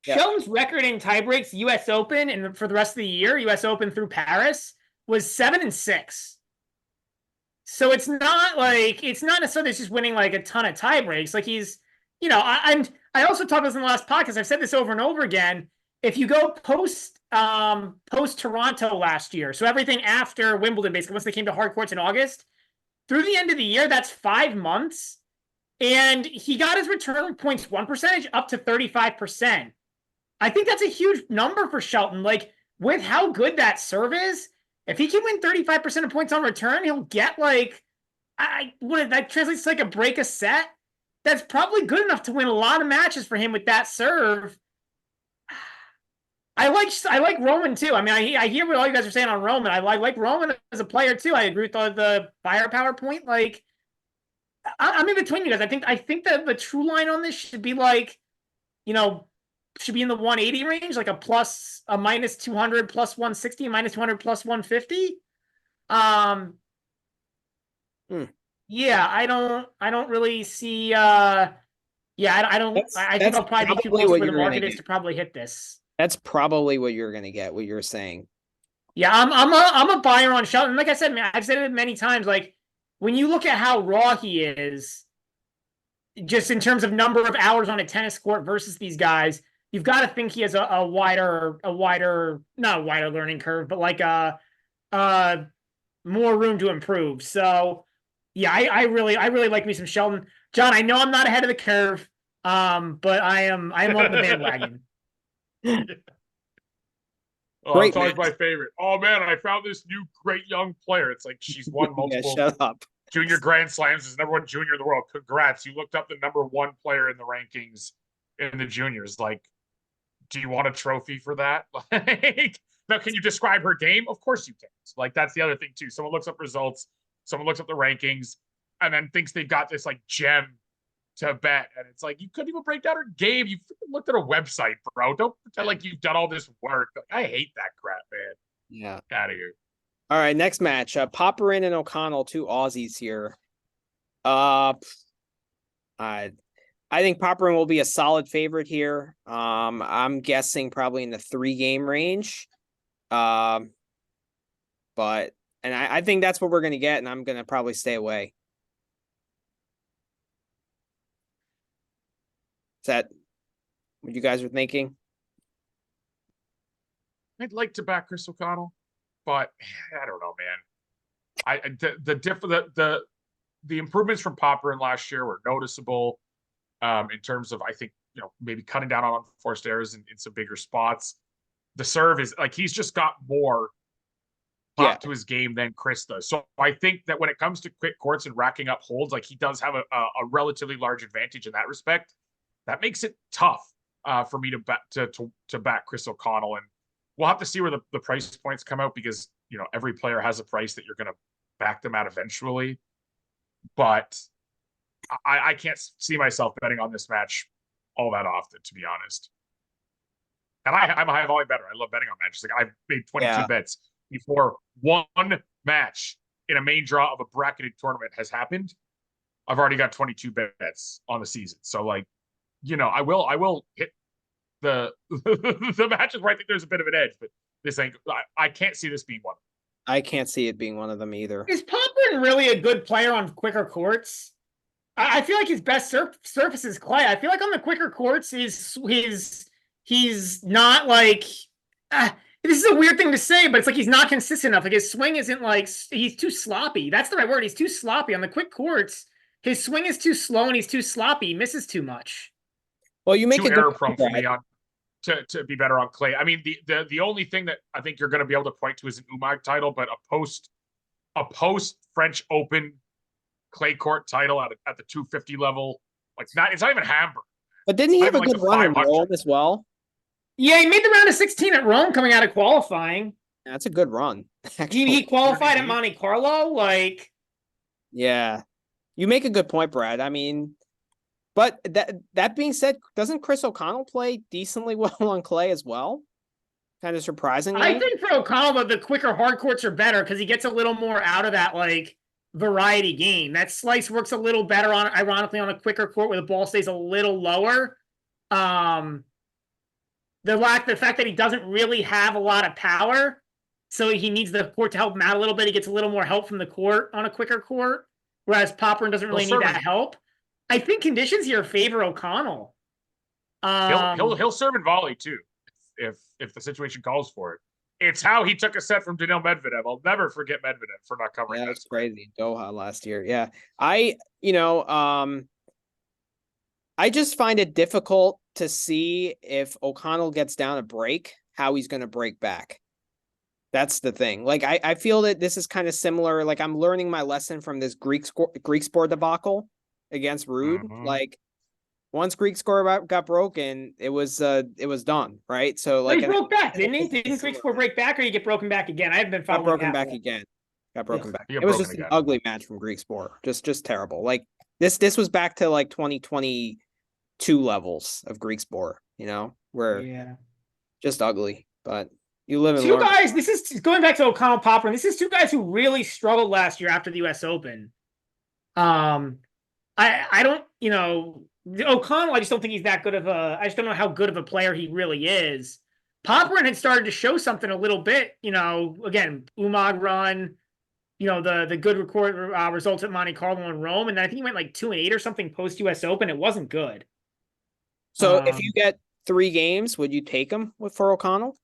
Yeah. Shelton's record in tie breaks, U.S. Open, and for the rest of the year, U.S. Open through Paris, was 7-6. So it's not necessarily just winning like a ton of tie breaks. Like he's, I also talked about this in the last podcast. I've said this over and over again. If you go post Toronto last year, so everything after Wimbledon, basically once they came to hard courts in August, through the end of the year, that's 5 months, and he got his return points won percentage up to 35%. I think that's a huge number for Shelton. Like with how good that serve is, If he can win 35% of points on return, he'll get like, what that translates to like a break a set. That's probably good enough to win a lot of matches for him with that serve. I like Roman too. I mean, I hear what all you guys are saying on Roman. I like Roman as a player too. I agree with the firepower point. Like, I'm in between you guys. I think that the true line on this should be like, should be in the 180 range, like a minus 200 plus 160, minus 200 plus 150. Yeah, I don't really see. Yeah, I don't. I think I'll probably be too close to where the market is to probably hit this. That's probably what you're gonna get. What you're saying. Yeah, I'm a buyer on Shelton. Like I said, man, I've said it many times. Like when you look at how raw he is, just in terms of number of hours on a tennis court versus these guys, you've got to think he has a wider, not a wider learning curve, but like more room to improve. So yeah, I really like me some Shelton. John, I know I'm not ahead of the curve, but I am on the bandwagon. Oh, it's always my favorite. Oh man, I found this new great young player. It's like she's won multiple shut up. junior Grand Slams, is number one junior in the world. Congrats. You looked up the number one player in the rankings in the juniors. Like, do you want a trophy for that? Like, now, can you describe her game? Of course you can. Like, that's the other thing too. Someone looks up results, someone looks up the rankings, and then thinks they've got this like gem to bet. And it's like, you couldn't even break down her game. You looked at a website, bro. Don't pretend like you've done all this work. I hate that crap, man. Yeah. Out of here. All right, next match. Popperin and O'Connell, two Aussies here. I think Popperin will be a solid favorite here. I'm guessing probably in the 3-game range. But I think that's what we're gonna get, and I'm gonna probably stay away. Is that what you guys are thinking? I'd like to back Chris O'Connell, but I don't know, man. The improvements from Popperin last year were noticeable, in terms of, I think, maybe cutting down on forced errors in some bigger spots. The serve is like, he's just got more pop to his game than Chris does. So I think that when it comes to quick courts and racking up holds, like, he does have a relatively large advantage in that respect. That makes it tough for me to back Chris O'Connell, and we'll have to see where the price points come out, because every player has a price that you're going to back them at eventually. But I can't see myself betting on this match all that often, to be honest. And I'm a high volume bettor. I love betting on matches. Like, I've made 22 bets before one match in a main draw of a bracketed tournament has happened. I've already got 22 bets on the season. So, like, I will hit the the matches where I think there's a bit of an edge, but this ain't. I can't see this being one. I can't see it being one of them either. Is Popperin really a good player on quicker courts? I feel like his best surface is clay. I feel like on the quicker courts, he's not like. This is a weird thing to say, but it's like he's not consistent enough. Like, his swing isn't like, he's too sloppy. That's the right word. He's too sloppy on the quick courts. His swing is too slow and he's too sloppy. He misses too much. Well, you make too a error prone for me on to be better on clay. I mean, the only thing that I think you're going to be able to point to is an UMAG title, but a post French Open clay court title at the 250 level, like, it's not even Hamburg. But didn't he have a good run in Rome as well? Yeah, he made the round of 16 at Rome coming out of qualifying. That's a good run. He qualified at Monte Carlo, like. Yeah, you make a good point, Brad. I mean, but that being said, doesn't Chris O'Connell play decently well on clay as well? Kind of surprisingly. I think for O'Connell, the quicker hard courts are better because he gets a little more out of that, like, variety game. That slice works a little better ironically on a quicker court where the ball stays a little lower. The fact that he doesn't really have a lot of power, so he needs the court to help him out a little bit. He gets a little more help from the court on a quicker court, whereas Popperin doesn't really need that help. I think conditions here favor O'Connell. He'll serve and volley too, if the situation calls for it. It's how he took a set from Daniil Medvedev. I'll never forget Medvedev for not covering that. That's crazy. Doha last year. Yeah. I just find it difficult to see if O'Connell gets down a break, how he's going to break back. That's the thing. Like I feel that this is kind of similar. Like I'm learning my lesson from this Greek sport debacle against Rude. Mhm. Like once Greek score got broken, it was done, right? So But like he and broke back, I think didn't he? this is a Didn't Greek similar Sport break back, or you get broken back again? I haven't been got following broken that back one. again. Got Ugh. broken back. He got It was broken just an again. ugly match from Greek sport. Just terrible. Like this was back to like 2022 levels of Greek sport, where Yeah. just ugly. But you live and Two learn. guys, this is going back to O'Connell Popper, and this is two guys who really struggled last year after the US Open. Um, I don't, O'Connell, I just don't think he's that good of I just don't know how good of a player he really is. Popperin had started to show something a little bit, again, Umag run, the good results at Monte Carlo and Rome, and then I think he went like 2-8 or something post US Open. It wasn't good. So if you get 3 games, would you take him for O'Connell?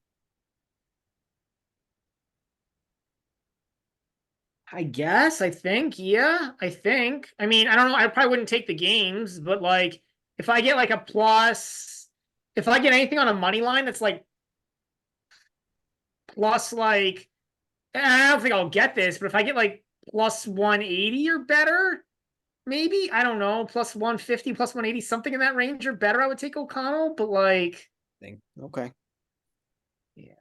I guess, I think, yeah, I think. I mean, I don't know. I probably wouldn't take the games, but like if I get like a plus, if I get anything on a money line that's like plus like, I don't think I'll get this, but if I get like plus 180 or better, maybe, I don't know, plus 150, plus 180, something in that range or better, I would take O'Connell, but like, Okay. yeah.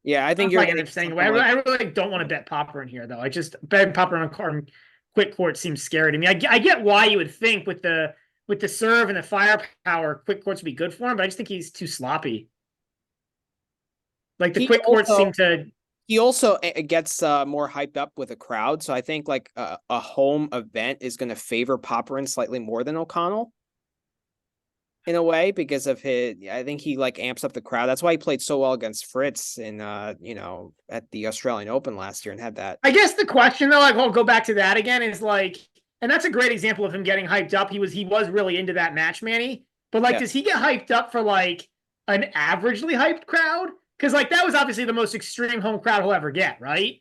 Yeah, I think I'm you're probably gonna end up get staying away. something like I really don't want to bet Popper in here, though. I just betting Popper on quick court seems scary to me. I get why you would think with the serve and the firepower, quick courts would be good for him, but I just think he's too sloppy. Like the he quick courts also seem to. he also gets more hyped up with a crowd. So I think like a home event is going to favor Popperin slightly more than O'Connell in a way because of I think he like amps up the crowd. That's why he played so well against Fritz in at the Australian Open last year and had that. I guess the question though, like I'll go back to that again, is like, and that's a great example of him getting hyped up. He was really into that match, Manny. But like, Yeah. does he get hyped up for like an averagely hyped crowd? Because like that was obviously the most extreme home crowd he'll ever get, right? I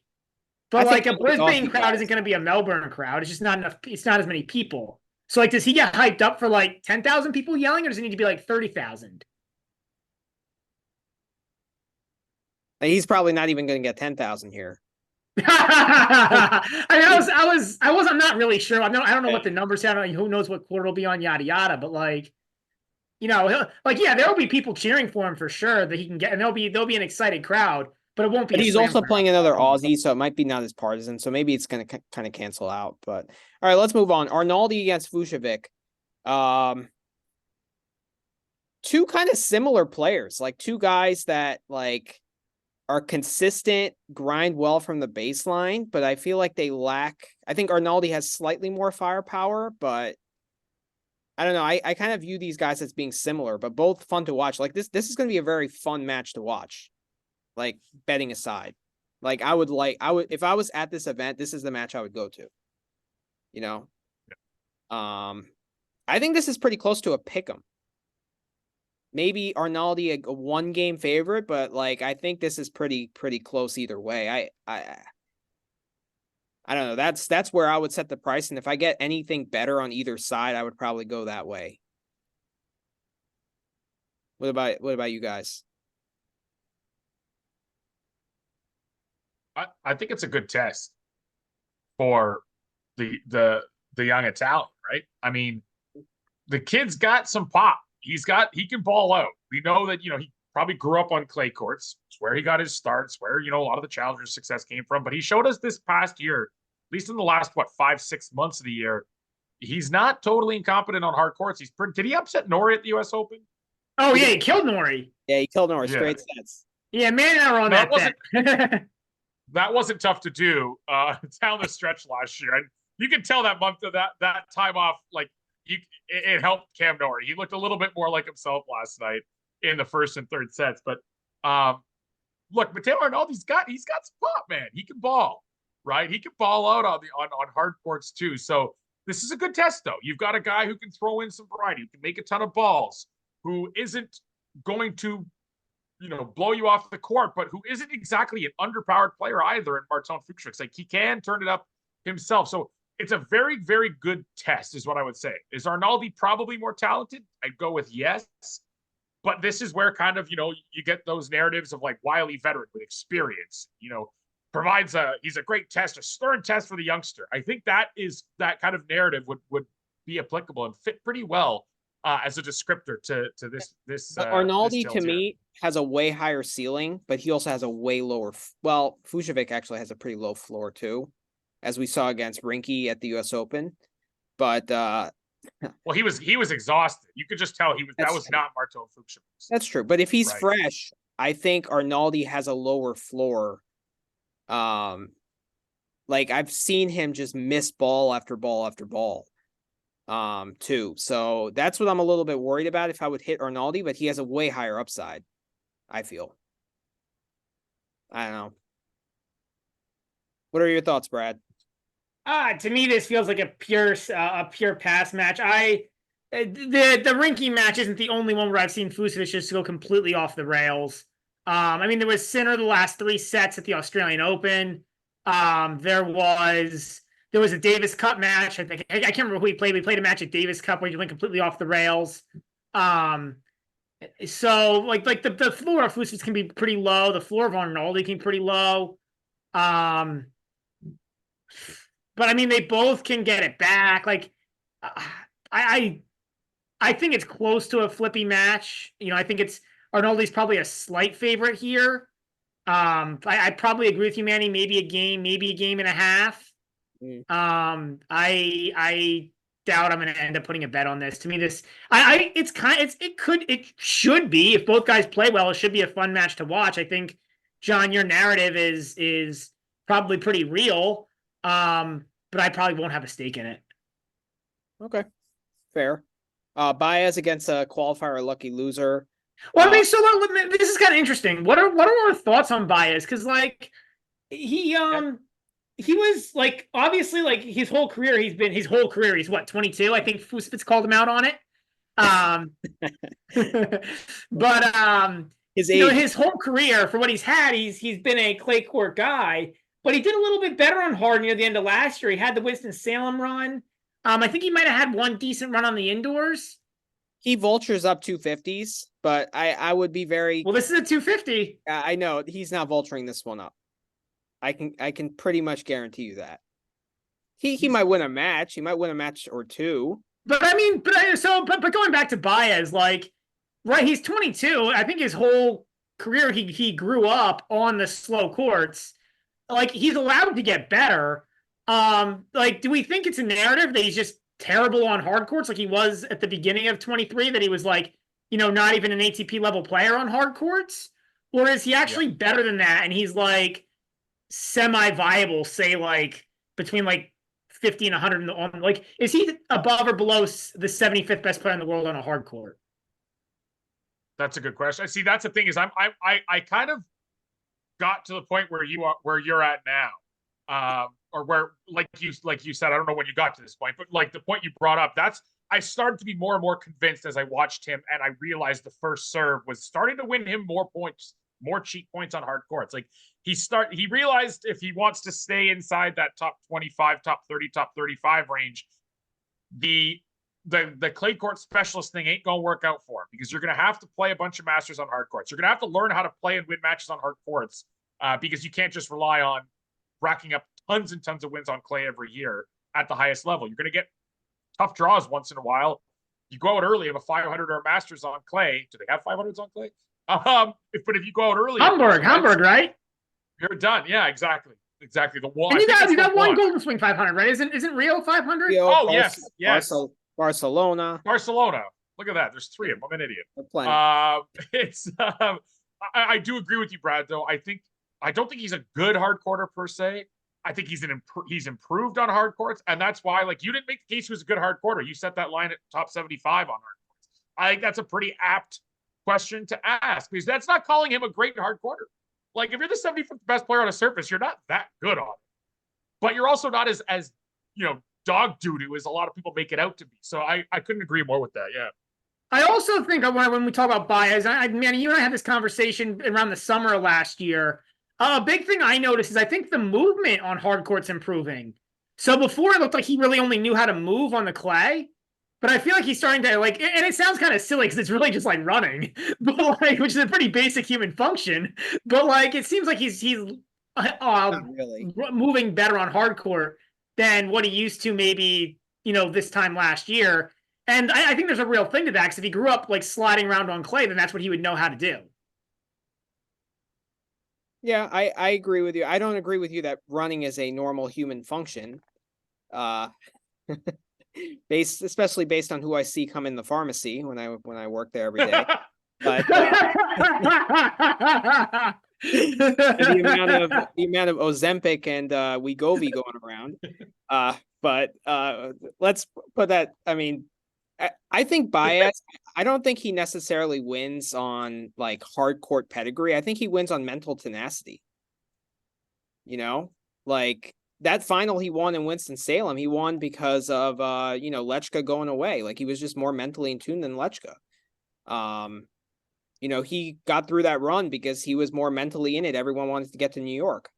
But think like a he Brisbane also crowd does. isn't going to be a Melbourne crowd. It's just not enough. It's not as many people. So like, does he get hyped up for like 10,000 people yelling, or does it need to be like 30,000? He's probably not even going to get 10,000 here. I'm not really sure. I don't know what the numbers are. Who knows what court it'll be on, yada yada. But like, yeah, there will be people cheering for him for sure that he can get, and there'll be an excited crowd, but it won't be. But A he's slam also playing another crowd. Aussie, so it might be not as partisan. So maybe it's going to kind of cancel out. But all right, let's move on. Arnaldi against Vucevic. Two kind of similar players, like two guys that like are consistent, grind well from the baseline, but I feel like they lack. I think Arnaldi has slightly more firepower, but I don't know. I kind of view these guys as being similar, but both fun to watch. Like this is going to be a very fun match to watch. Like betting aside, like I would if I was at this event, this is the match I would go to. You know, I think this is pretty close to a pick 'em. Maybe Arnaldi a 1-game favorite, but like I think this is pretty close either way. I don't know. That's where I would set the price, and if I get anything better on either side, I would probably go that way. What about you guys? I think it's a good test for the young Italian, right? I mean, the kid's got some pop. He can ball out. We know that, he probably grew up on clay courts. It's where he got his starts, where, a lot of the Challengers success came from. But he showed us this past year, at least in the last, 5-6 months of the year, he's not totally incompetent on hard courts. Did he upset Norrie at the US Open? Oh, yeah, he killed Norrie. Yeah, he killed Norrie. Yeah. Straight sets. Yeah, man, and I were on that bet. That wasn't tough to do down the stretch last year. And you can tell that month of that time off, like, it helped Cam Norrie. He looked a little bit more like himself last night in the first and third sets. But look, Matteo Arnaldi's got some pop, man. He can ball, right? He can ball out on hard courts too. So this is a good test, though. You've got a guy who can throw in some variety, who can make a ton of balls, who isn't going to, blow you off the court, but who isn't exactly an underpowered player either in Martin Fuchs. Like, he can turn it up himself. So it's a very, very good test, is what I would say. Is Arnaldi probably more talented? I'd go with yes. But this is where kind of, you get those narratives of like wily veteran with experience, he's a great test, a stern test for the youngster. I think that kind of narrative would be applicable and fit pretty well as a descriptor to this. Arnaldi this to me has a way higher ceiling, but he also has a way lower. Well, Fucsovics actually has a pretty low floor too, as we saw against Rinky at the U.S. Open. But well, he was exhausted. You could just tell that was not Marto Fucsovics. That's true. But if he's fresh, I think Arnaldi has a lower floor. Like I've seen him just miss ball after ball after ball. Too. So that's what I'm a little bit worried about if I would hit Arnaldi, but he has a way higher upside, I feel. I don't know. What are your thoughts, Brad? To me, this feels like a pure pass match. The Rinky match isn't the only one where I've seen Fucsovics just go completely off the rails. I mean, there was Sinner the last 3 sets at the Australian Open. There was a Davis Cup match. I can't remember who he played. We played a match at Davis Cup where he went completely off the rails. So like the floor of Fucsovics can be pretty low. The floor of Arnaldi can be pretty low. But I mean, they both can get it back. Like, I think it's close to a flippy match. I think Arnaldi's probably a slight favorite here. I probably agree with you, Manny. Maybe a game and a half. I doubt I'm going to end up putting a bet on this. To me, it should be, if both guys play well, it should be a fun match to watch. I think, John, your narrative is probably pretty real. But I probably won't have a stake in it. Okay, fair. Baez against a qualifier lucky loser. Well, I mean, so this is kind of interesting. What are our thoughts on Baez? Because like he was like, obviously, like his whole career he's what, 22? I think Fucsovics called him out on it. But his whole career, for what he's had, he's been a clay court guy. But he did a little bit better on hard near the end of last year. He had the Winston-Salem run. I think he might have had one decent run on the indoors. He vultures up 250s, but I would be very... Well, this is a 250. I know. He's not vulturing this one up. I can pretty much guarantee you that. He might win a match. He might win a match or two. But I mean, but going back to Baez, like, right, he's 22. I think his whole career, he grew up on the slow courts. Like, he's allowed to get better. Like, do we think it's a narrative that he's just terrible on hard courts like he was at the beginning of 23, that he was like, not even an ATP level player on hard courts? Or is he actually better than that? And he's like semi-viable, say like between like 50 and 100 on, like, is he above or below the 75th best player in the world on a hard court? That's a good question. See, that's the thing is I kind of got to the point where you're at now, or where, like you said, I don't know when you got to this point, but like the point you brought up, I started to be more and more convinced as I watched him, and I realized the first serve was starting to win him more points, more cheap points on hard courts. Like he realized if he wants to stay inside that top 25, top 30, top 35 range, the clay court specialist thing ain't gonna work out for him, because you're gonna have to play a bunch of masters on hard courts. You're gonna have to learn how to play and win matches on hard courts, because you can't just rely on racking up tons and tons of wins on clay every year at the highest level. You're gonna get tough draws once in a while. You go out early, have a 500 or masters on clay. Do they have 500s on clay? But if you go out early, Hamburg, right? You're done. Yeah, exactly. The one. And you got one Golden Swing 500, right? Isn't Rio 500? Yes. Barcelona. Look at that. There's 3 of them. I'm an idiot. I do agree with you, Brad. Though I don't think he's a good hard courter per se. I think he's improved on hard courts, and that's why, like, you didn't make the case he was a good hard courter. You set that line at top 75 on hard courts. I think that's a pretty apt question to ask, because that's not calling him a great hard courter. Like, if you're the 75th best player on a surface, you're not that good on it, but you're also not as dog doo-doo as a lot of people make it out to be. So I couldn't agree more with that. Yeah. I also think when we talk about Baez, Manny, you and I had this conversation around the summer of last year. A big thing I noticed is I think the movement on hard court's improving. So before it looked like he really only knew how to move on the clay. But I feel like he's starting to like, and it sounds kind of silly because it's really just like running, but like, which is a pretty basic human function. But like, it seems like he's Not really. moving better on hard court than what he used to maybe, this time last year. And I think there's a real thing to that because if he grew up like sliding around on clay, then that's what he would know how to do. Yeah, I agree with you. I don't agree with you that running is a normal human function. Especially based on who I see come in the pharmacy when I work there every day. But the amount of Ozempic and Wegovy going around. But let's put that. I mean, I think Baez. I don't think he necessarily wins on like hard court pedigree. I think he wins on mental tenacity. Like that final he won in Winston-Salem, he won because of Lechka going away. Like he was just more mentally in tune than Lechka. He got through that run because he was more mentally in it. Everyone wanted to get to New York.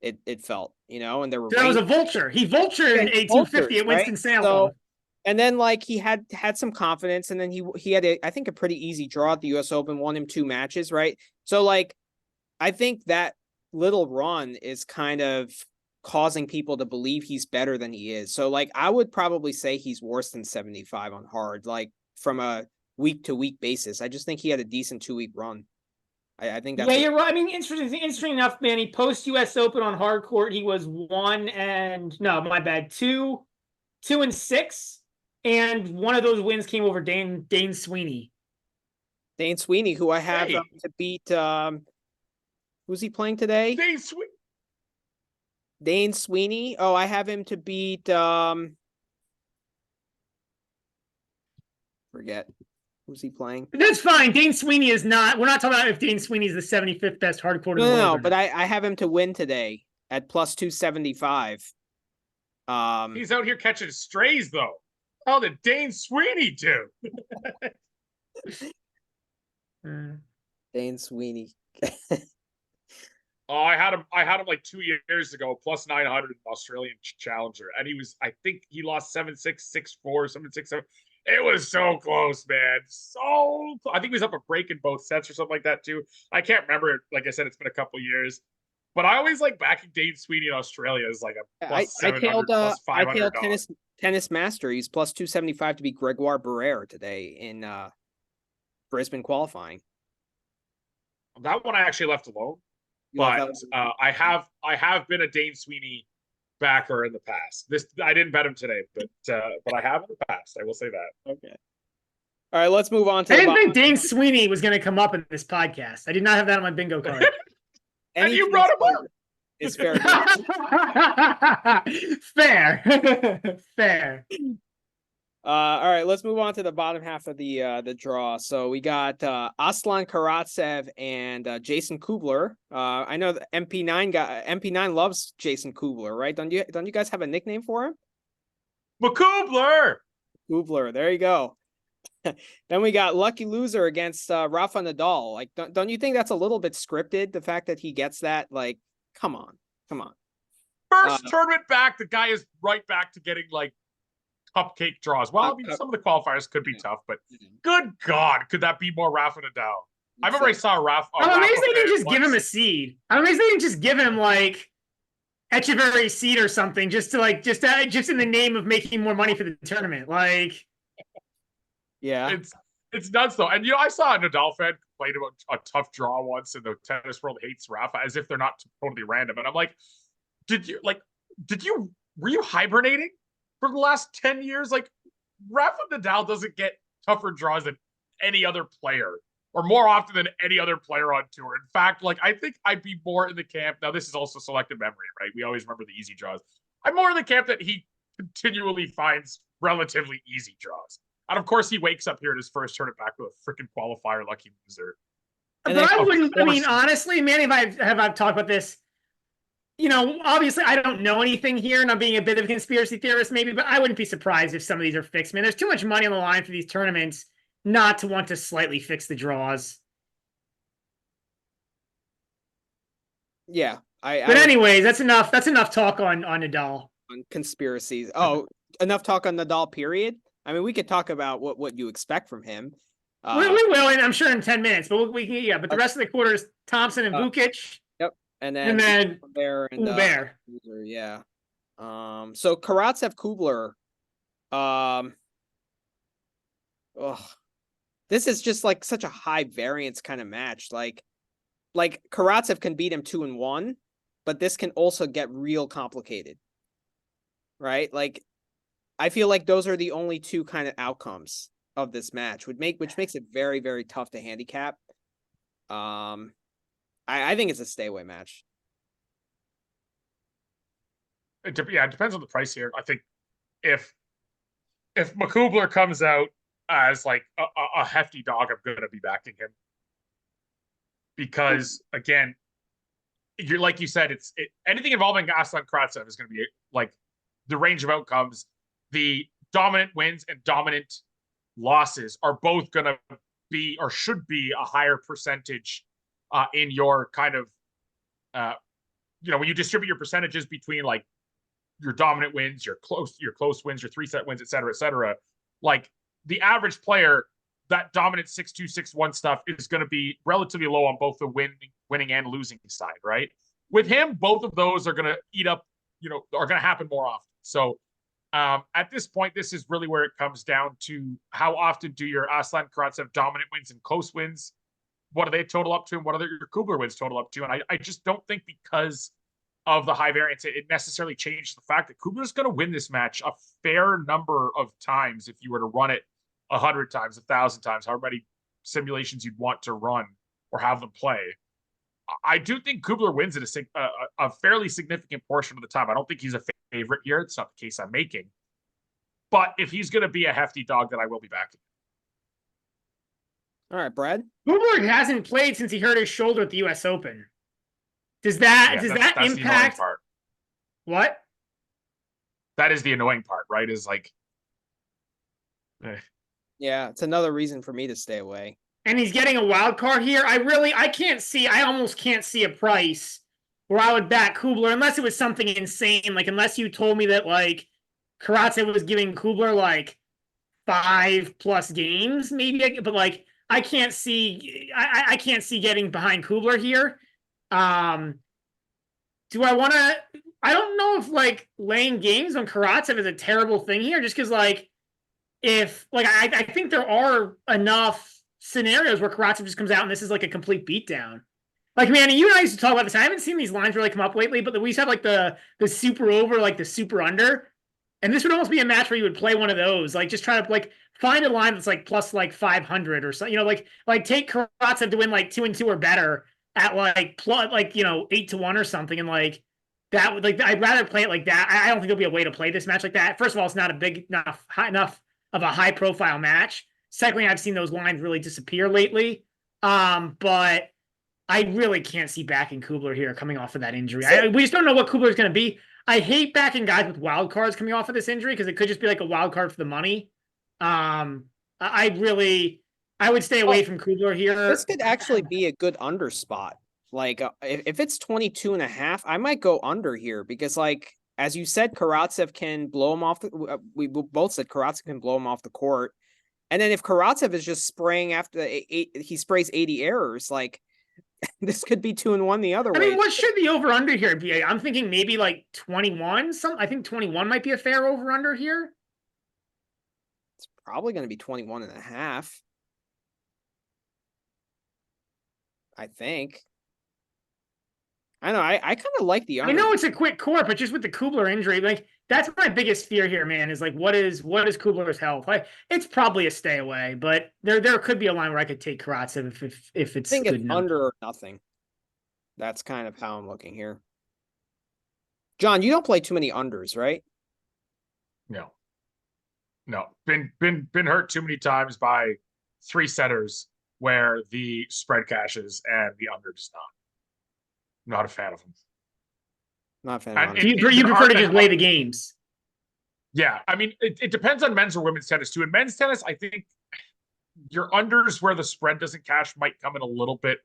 It felt, and there were was a vulture. He vultured in 1850 at Winston-Salem. So, and then like he had some confidence, and then he had I think a pretty easy draw at the US Open, won him 2 matches, right? So like I think that little run is kind of causing people to believe he's better than he is. So like I would probably say he's worse than 75 on hard, like from a week to week basis. I just think he had a decent 2-week run. I think that's you're right. I mean, interesting enough, man. He post US Open on hard court, he was 2-6, and one of those wins came over Dane Sweeney. Dane Sweeney, who I have to beat. Who's he playing today? Dane Sweeney. Oh, I have him to beat. Forget. Who's he playing? That's fine. Dane Sweeney is not. We're not talking about if Dane Sweeney is the 75th best hard court in the world. No, but I have him to win today at plus 275. He's out here catching strays though. How did Dane Sweeney do? Dane Sweeney. Oh, I had him like 2 years ago, plus 900 Australian Challenger, and I think he lost 7-6, 6-4, 7-6, 7. It was so close, man. I think he was up a break in both sets or something like that too. I can't remember. Like I said, it's been a couple years, but I always like backing Dane Sweeney in Australia as like a plus 700, plus 500. I tailed tennis master. He's plus 275 to beat Gregoire Barrère today in Brisbane qualifying. That one I actually left alone. But I have been a Dane Sweeney backer in the past. I didn't bet him today, but I have in the past. I will say that. Okay. All right, let's move on to. I didn't think Dane Sweeney was going to come up in this podcast. I did not have that on my bingo card. And you brought him up. It's fair. Fair. All right, let's move on to the bottom half of the draw. So we got Aslan Karatsev and Jason Kubler. I know the MP9 loves Jason Kubler, right? Don't you guys have a nickname for him? McKubler. Kubler, there you go. Then we got Lucky Loser against Rafa Nadal. Like, don't you think that's a little bit scripted? The fact that he gets that, like, come on. First tournament back, the guy is right back to getting like cupcake draws. Well, I mean, some of the qualifiers could be tough, but good God, could that be more Rafa Nadal? I remember I saw Rafa. I'm amazed they didn't just give him a seed. I'm amazed they didn't just give him like Echeverry seed or something, just in the name of making more money for the tournament. Like, yeah, it's nuts though. And I saw a Nadal fan complain about a tough draw once, and the tennis world hates Rafa as if they're not totally random. And I'm like, were you hibernating for the last 10 years? Like, Rafa Nadal doesn't get tougher draws than any other player, or more often than any other player on tour. In fact, like, I think I'd be more in the camp. Now, this is also selective memory, right? We always remember the easy draws. I'm more in the camp that he continually finds relatively easy draws. And of course, he wakes up here in his first tournament back with a freaking qualifier Lucky Loser. But I wouldn't, honestly, Manny, have I talked about this? Obviously I don't know anything here, and I'm being a bit of a conspiracy theorist maybe, but I wouldn't be surprised if some of these are fixed. Man, there's too much money on the line for these tournaments not to want to slightly fix the draws. Yeah. But anyways, that's enough talk on Nadal. On conspiracies. Oh, enough talk on Nadal, period? I mean, we could talk about what you expect from him. We will, and I'm sure in 10 minutes. But we can, yeah. But the rest of the quarters, Thompson and Vukic. Yep, and And then then Bear and Uber. yeah. So Karatsev Kubler, this is just like such a high variance kind of match. Like Karatsev can beat him 2-1, but this can also get real complicated, right? Like, I feel like those are the only two kind of outcomes of this match, which makes it very, very tough to handicap. I think it's a stay away match. It depends on the price here. I think if McCoubler comes out as like a hefty dog, I'm gonna be backing him because again, you're like you said, anything involving Aslan Karatsev is going to be like the range of outcomes. The dominant wins and dominant losses are both going to be or should be a higher percentage in your kind of when you distribute your percentages between like your dominant wins, your close wins, your 3-set wins, et cetera, like the average player, that dominant 6-2, 6-1 stuff is going to be relatively low on both the winning and losing side, right? With him, both of those are going to eat up, are going to happen more often. So at this point, this is really where it comes down to how often do your Aslan Karatsev dominant wins and close wins, what do they total up to, and what are your Kubler wins total up to? And I just don't think because of the high variance, it necessarily changes the fact that Kubler's going to win this match a fair number of times if you were to run it 100 times, 1,000 times, however many simulations you'd want to run or have them play. I do think Kubler wins it a fairly significant portion of the time. I don't think he's a favorite here. It's not the case I'm making. But if he's going to be a hefty dog, then I will be backing. All right, Brad. Kubler hasn't played since he hurt his shoulder at the U.S. Open. Does that impact? The part. What? That is the annoying part, right? Is like, yeah, it's another reason for me to stay away. And he's getting a wild card here. I almost can't see a price where I would back Kubler unless it was something insane. Like, unless you told me that, like, Karatsev was giving Kubler, like, 5+ games, maybe. But, like, I can't see getting behind Kubler here. Do I want to? I don't know if like laying games on Karatsev is a terrible thing here, just because like I think there are enough scenarios where Karatsev just comes out and this is like a complete beatdown. Like, man, you and I used to talk about this. I haven't seen these lines really come up lately, but we used to have like the super over, like the super under, and this would almost be a match where you would play one of those. Like, just try to like find a line that's like plus like 500 or something. Like take Karatsev to win like 2-2 or better at like plus like 8-1 or something, and like that would like I'd rather play it like that. I don't think there'll be a way to play this match like that. First of all, it's not a big enough of a high profile match. Secondly, I've seen those lines really disappear lately. But I really can't see backing Kubler here coming off of that injury. We just don't know what Kubler is going to be. I hate backing guys with wild cards coming off of this injury because it could just be like a wild card for the money. I would stay away from Kubler here. This could actually be a good under spot. Like, if it's 22.5, I might go under here because, like, as you said, Karatsev can blow him off. We both said Karatsev can blow him off the court. And then if Karatsev is just spraying after he sprays 80 errors, like, this could be 2-1 the other way. I mean, what should the over under here be? I'm thinking maybe like 21. I think 21 might be a fair over under here. It's probably going to be 21.5. I think. I know. I kind of like the under. I know it's a quick court, but just with the Kubler injury, like that's my biggest fear here, man. Is like what is Kubler's health? Like it's probably a stay away, but there could be a line where I could take Karatsev if it's I think good it's enough. under or nothing. That's kind of how I'm looking here. John, you don't play too many unders, right? No. Been hurt too many times by 3-setters where the spread cashes and the under does not. Not a fan of them. Not a fan of them. You prefer to just lay the games. Yeah, I mean, it depends on men's or women's tennis too. In men's tennis, I think your unders where the spread doesn't cash might come in a little bit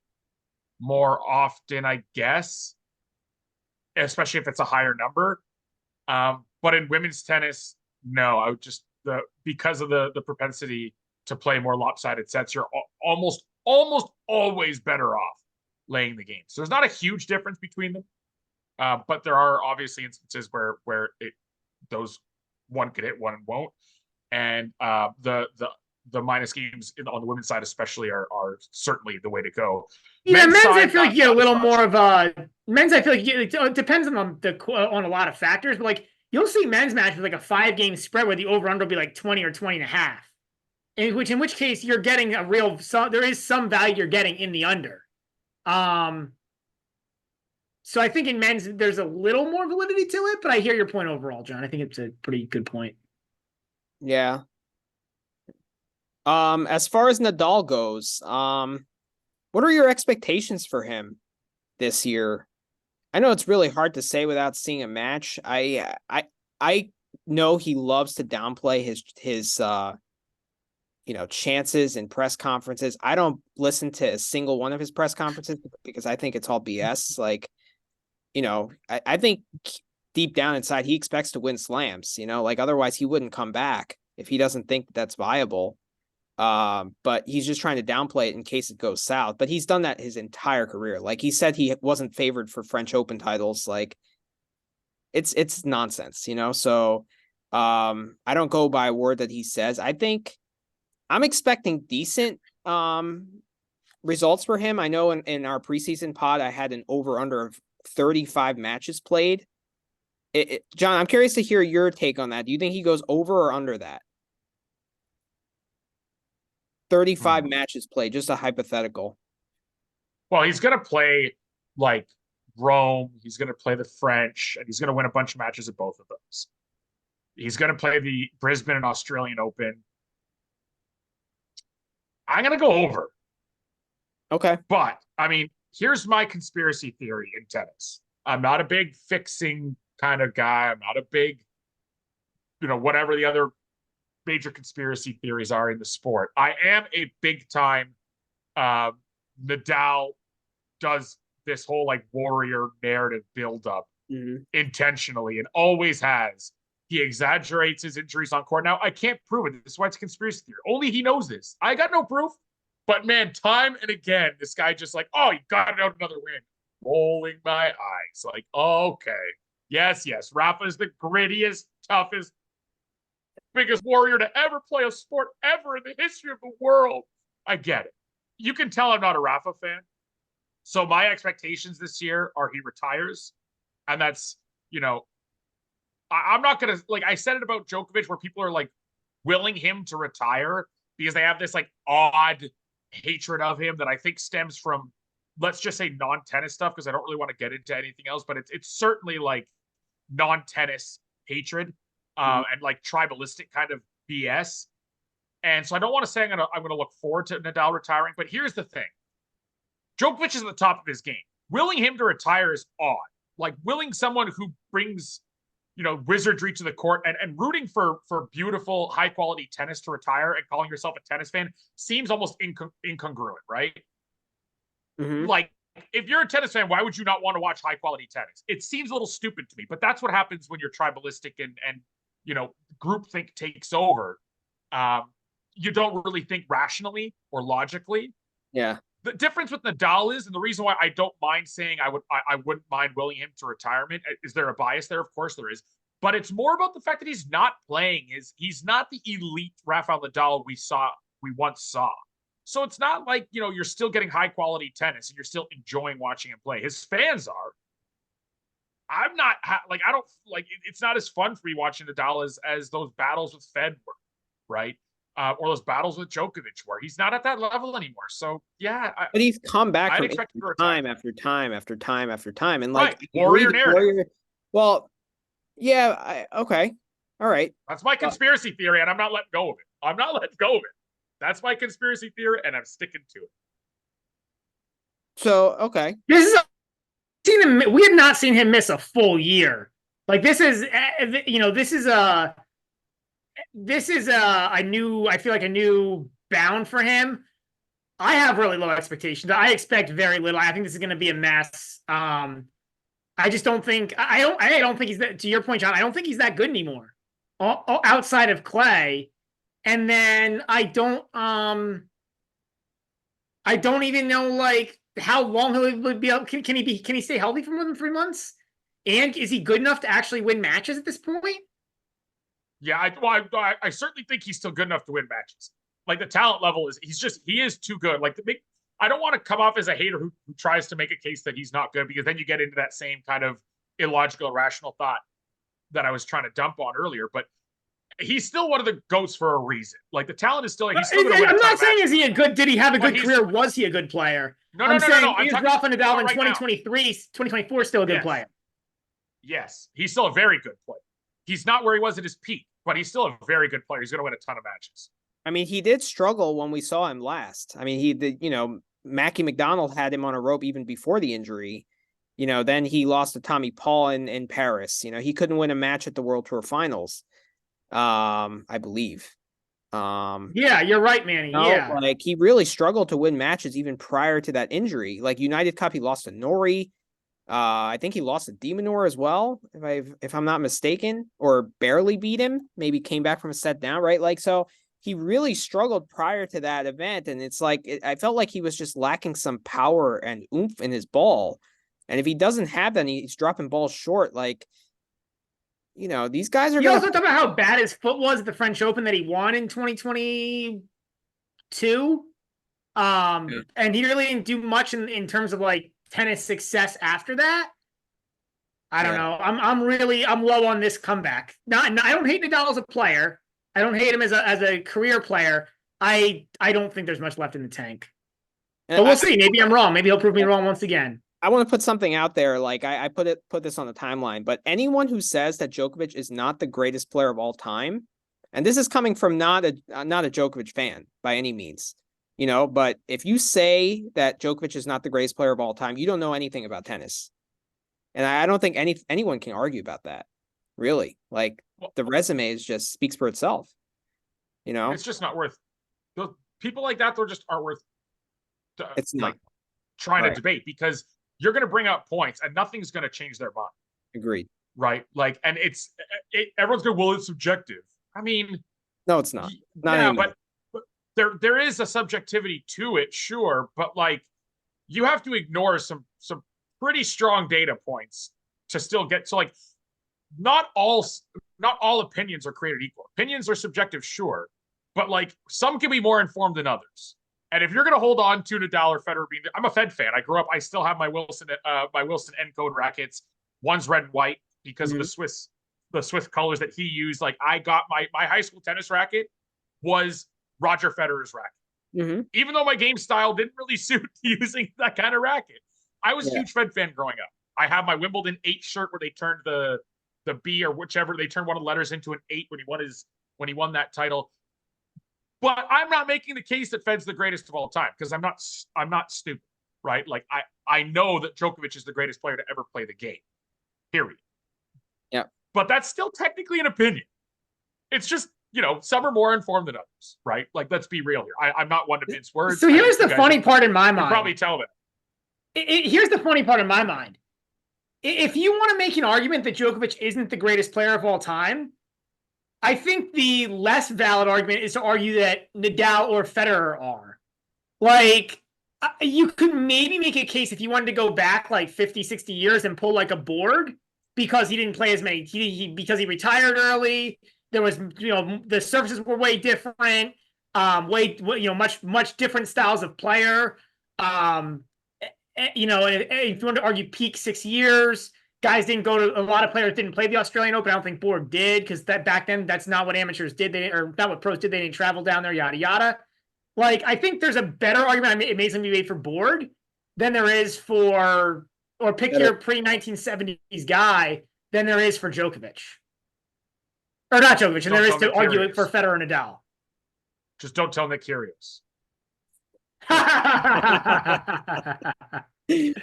more often, I guess, especially if it's a higher number. But in women's tennis, no, I would just because of the propensity to play more lopsided sets, you're almost always better off laying the game. So there's not a huge difference between them, but there are obviously instances where those one could hit, one won't, and the minus games on the women's side especially are certainly the way to go. Yeah, men's I feel like you get a little more of a men's. I feel like it depends on on a lot of factors, but like you'll see men's match with like a 5-game spread where the over under will be like 20 or 20 and a half. In which case you're getting a real there is some value you're getting in the under. So I think in men's there's a little more validity to it, but I hear your point overall, John. I think it's a pretty good point. Yeah. As far as Nadal goes, what are your expectations for him this year? I know it's really hard to say without seeing a match. I know he loves to downplay his chances in press conferences. I don't listen to a single one of his press conferences because I think it's all BS. Like, I think deep down inside he expects to win slams, like otherwise he wouldn't come back if he doesn't think that's viable. But he's just trying to downplay it in case it goes south. But he's done that his entire career. Like he said, he wasn't favored for French Open titles. Like it's nonsense, So I don't go by a word that he says. I think I'm expecting decent results for him. I know in our preseason pod I had an over under of 35 matches played. John, I'm curious to hear your take on that. Do you think he goes over or under that? 35 matches played, just a hypothetical. Well, he's going to play like Rome. He's going to play the French, and he's going to win a bunch of matches at both of those. He's going to play the Brisbane and Australian Open. I'm going to go over. Okay. But, I mean, here's my conspiracy theory in tennis. I'm not a big fixing kind of guy. I'm not a big, whatever the other major conspiracy theories are in the sport. I am a big time Nadal does this whole like warrior narrative buildup intentionally and always has. He exaggerates his injuries on court. Now, I can't prove it. This is why it's a conspiracy theory. Only he knows this. I got no proof. But man, time and again, this guy just like, oh, he got out another win. Rolling my eyes. Like, okay. Yes. Rafa is the grittiest, toughest, biggest warrior to ever play a sport ever in the history of the world. I get it. You can tell I'm not a Rafa fan. So my expectations this year are he retires. And that's, I'm not going to, like I said it about Djokovic where people are like willing him to retire because they have this like odd hatred of him that I think stems from, let's just say non-tennis stuff because I don't really want to get into anything else, but it's certainly like non-tennis hatred. And like tribalistic kind of BS. And so I don't want to say I'm gonna look forward to Nadal retiring, but here's the thing. Djokovic is at the top of his game. Willing him to retire is odd. Like willing someone who brings, wizardry to the court and rooting for beautiful, high quality tennis to retire and calling yourself a tennis fan seems almost incongruent, right? Mm-hmm. Like if you're a tennis fan, why would you not want to watch high quality tennis? It seems a little stupid to me, but that's what happens when you're tribalistic and groupthink takes over. You don't really think rationally or logically. Yeah. The difference with Nadal is, and the reason why I don't mind saying I wouldn't mind willing him to retirement, is there a bias there? Of course there is. But it's more about the fact that he's not playing. He's not the elite Rafael Nadal we once saw. So it's not like, you're still getting high quality tennis and you're still enjoying watching him play. His fans are. I'm not like, I don't like, it's not as fun for me watching Nadal as those battles with Fed were, right? Or those battles with Djokovic were. He's not at that level anymore. So yeah. But he's come back from time after time after time after time. And like warrior narrative. Well, yeah, okay. All right. That's my conspiracy theory, and I'm not letting go of it. That's my conspiracy theory, and I'm sticking to it. So, okay. We have not seen him miss a full year. Like this is a new bound for him. I have really low expectations. I expect very little. I think this is going to be a mess. I just don't think. I don't think he's that. To your point, John, I don't think he's that good anymore. outside of clay. And then I don't even know like how long he would be able. Can he stay healthy for more than 3 months? And is he good enough to actually win matches at this point? Yeah, I certainly think he's still good enough to win matches. Like the talent level he is too good. Like I don't want to come off as a hater who tries to make a case that he's not good, because then you get into that same kind of illogical, irrational thought that I was trying to dump on earlier. But he's still one of the GOATs for a reason. Like the talent is still. He's still going to win. I'm not saying did he have a good career? Was he a good player? No. I'm saying is Rafa Nadal in 2023, 2024 still a good player? Yes, he's still a very good player. He's not where he was at his peak, but he's still a very good player. He's going to win a ton of matches. I mean, he did struggle when we saw him last. I mean, Mackie McDonald had him on a rope even before the injury. Then he lost to Tommy Paul in Paris. He couldn't win a match at the World Tour Finals, I believe. Yeah, you're right, Manny. Yeah. Like he really struggled to win matches even prior to that injury. Like United Cup, he lost to Nori. I think he lost to Demonor as well, if I'm not mistaken, or barely beat him, maybe came back from a set down, right? Like, so he really struggled prior to that event. And it's like, I felt like he was just lacking some power and oomph in his ball. And if he doesn't have that, he's dropping balls short. Like, these guys are. You also talk about how bad his foot was at the French Open that he won in 2022. And he really didn't do much in terms of like tennis success after that. I don't know. I'm low on this comeback. I don't hate Nadal as a player. I don't hate him as a career player. I don't think there's much left in the tank. But we'll see. Maybe I'm wrong. Maybe he'll prove me wrong once again. I want to put something out there. Like I put this on the timeline, but anyone who says that Djokovic is not the greatest player of all time, and this is coming from not a Djokovic fan by any means, but if you say that Djokovic is not the greatest player of all time, you don't know anything about tennis. And I don't think anyone can argue about that. Really. Like the resume speaks for itself. It's just not worth people like that. They just aren't worth it's not trying to debate, because you're going to bring up points and nothing's going to change their mind. Agreed. Right. Like, and everyone's going, well, it's subjective. I mean, no, it's not. But there is a subjectivity to it. Sure. But like, you have to ignore some pretty strong data points to still get to like, not all opinions are created equal. Opinions are subjective. Sure. But like some can be more informed than others. And if you're going to hold on to Nadal or Federer, I'm a Fed fan. I grew up. I still have my Wilson Encode rackets. One's red and white because of the Swiss colors that he used. Like I got my high school tennis racket was Roger Federer's racket, even though my game style didn't really suit using that kind of racket. I was a huge Fed fan growing up. I have my Wimbledon 8 shirt where they turned the B or whichever, they turned one of the letters into an 8 when he won that title. But I'm not making the case that Fed's the greatest of all time, because I'm not stupid, right? Like I know that Djokovic is the greatest player to ever play the game, period. Yeah. But that's still technically an opinion. It's just, some are more informed than others, right? Like, let's be real here. I'm not one to mince words. So here's the funny part in my mind. You probably tell me. Here's the funny part in my mind. If you want to make an argument that Djokovic isn't the greatest player of all time, I think the less valid argument is to argue that Nadal or Federer are. Like, you could maybe make a case if you wanted to go back like 50, 60 years and pull like a Borg, because he didn't play as many, because he retired early. There was, the surfaces were way different, much different styles of player. And if you want to argue peak 6 years, guys didn't go to, a lot of players didn't play the Australian Open. I don't think Borg did, because that back then, that's not what amateurs did. Or not what pros did. They didn't travel down there, yada, yada. Like, I think there's a better argument it made something made for Borg than there is for, or pick your pre-1970s guy, than there is for Djokovic. Or not Djokovic, and there is to argue it for Federer and Nadal. Just don't tell Nick Kyrgios.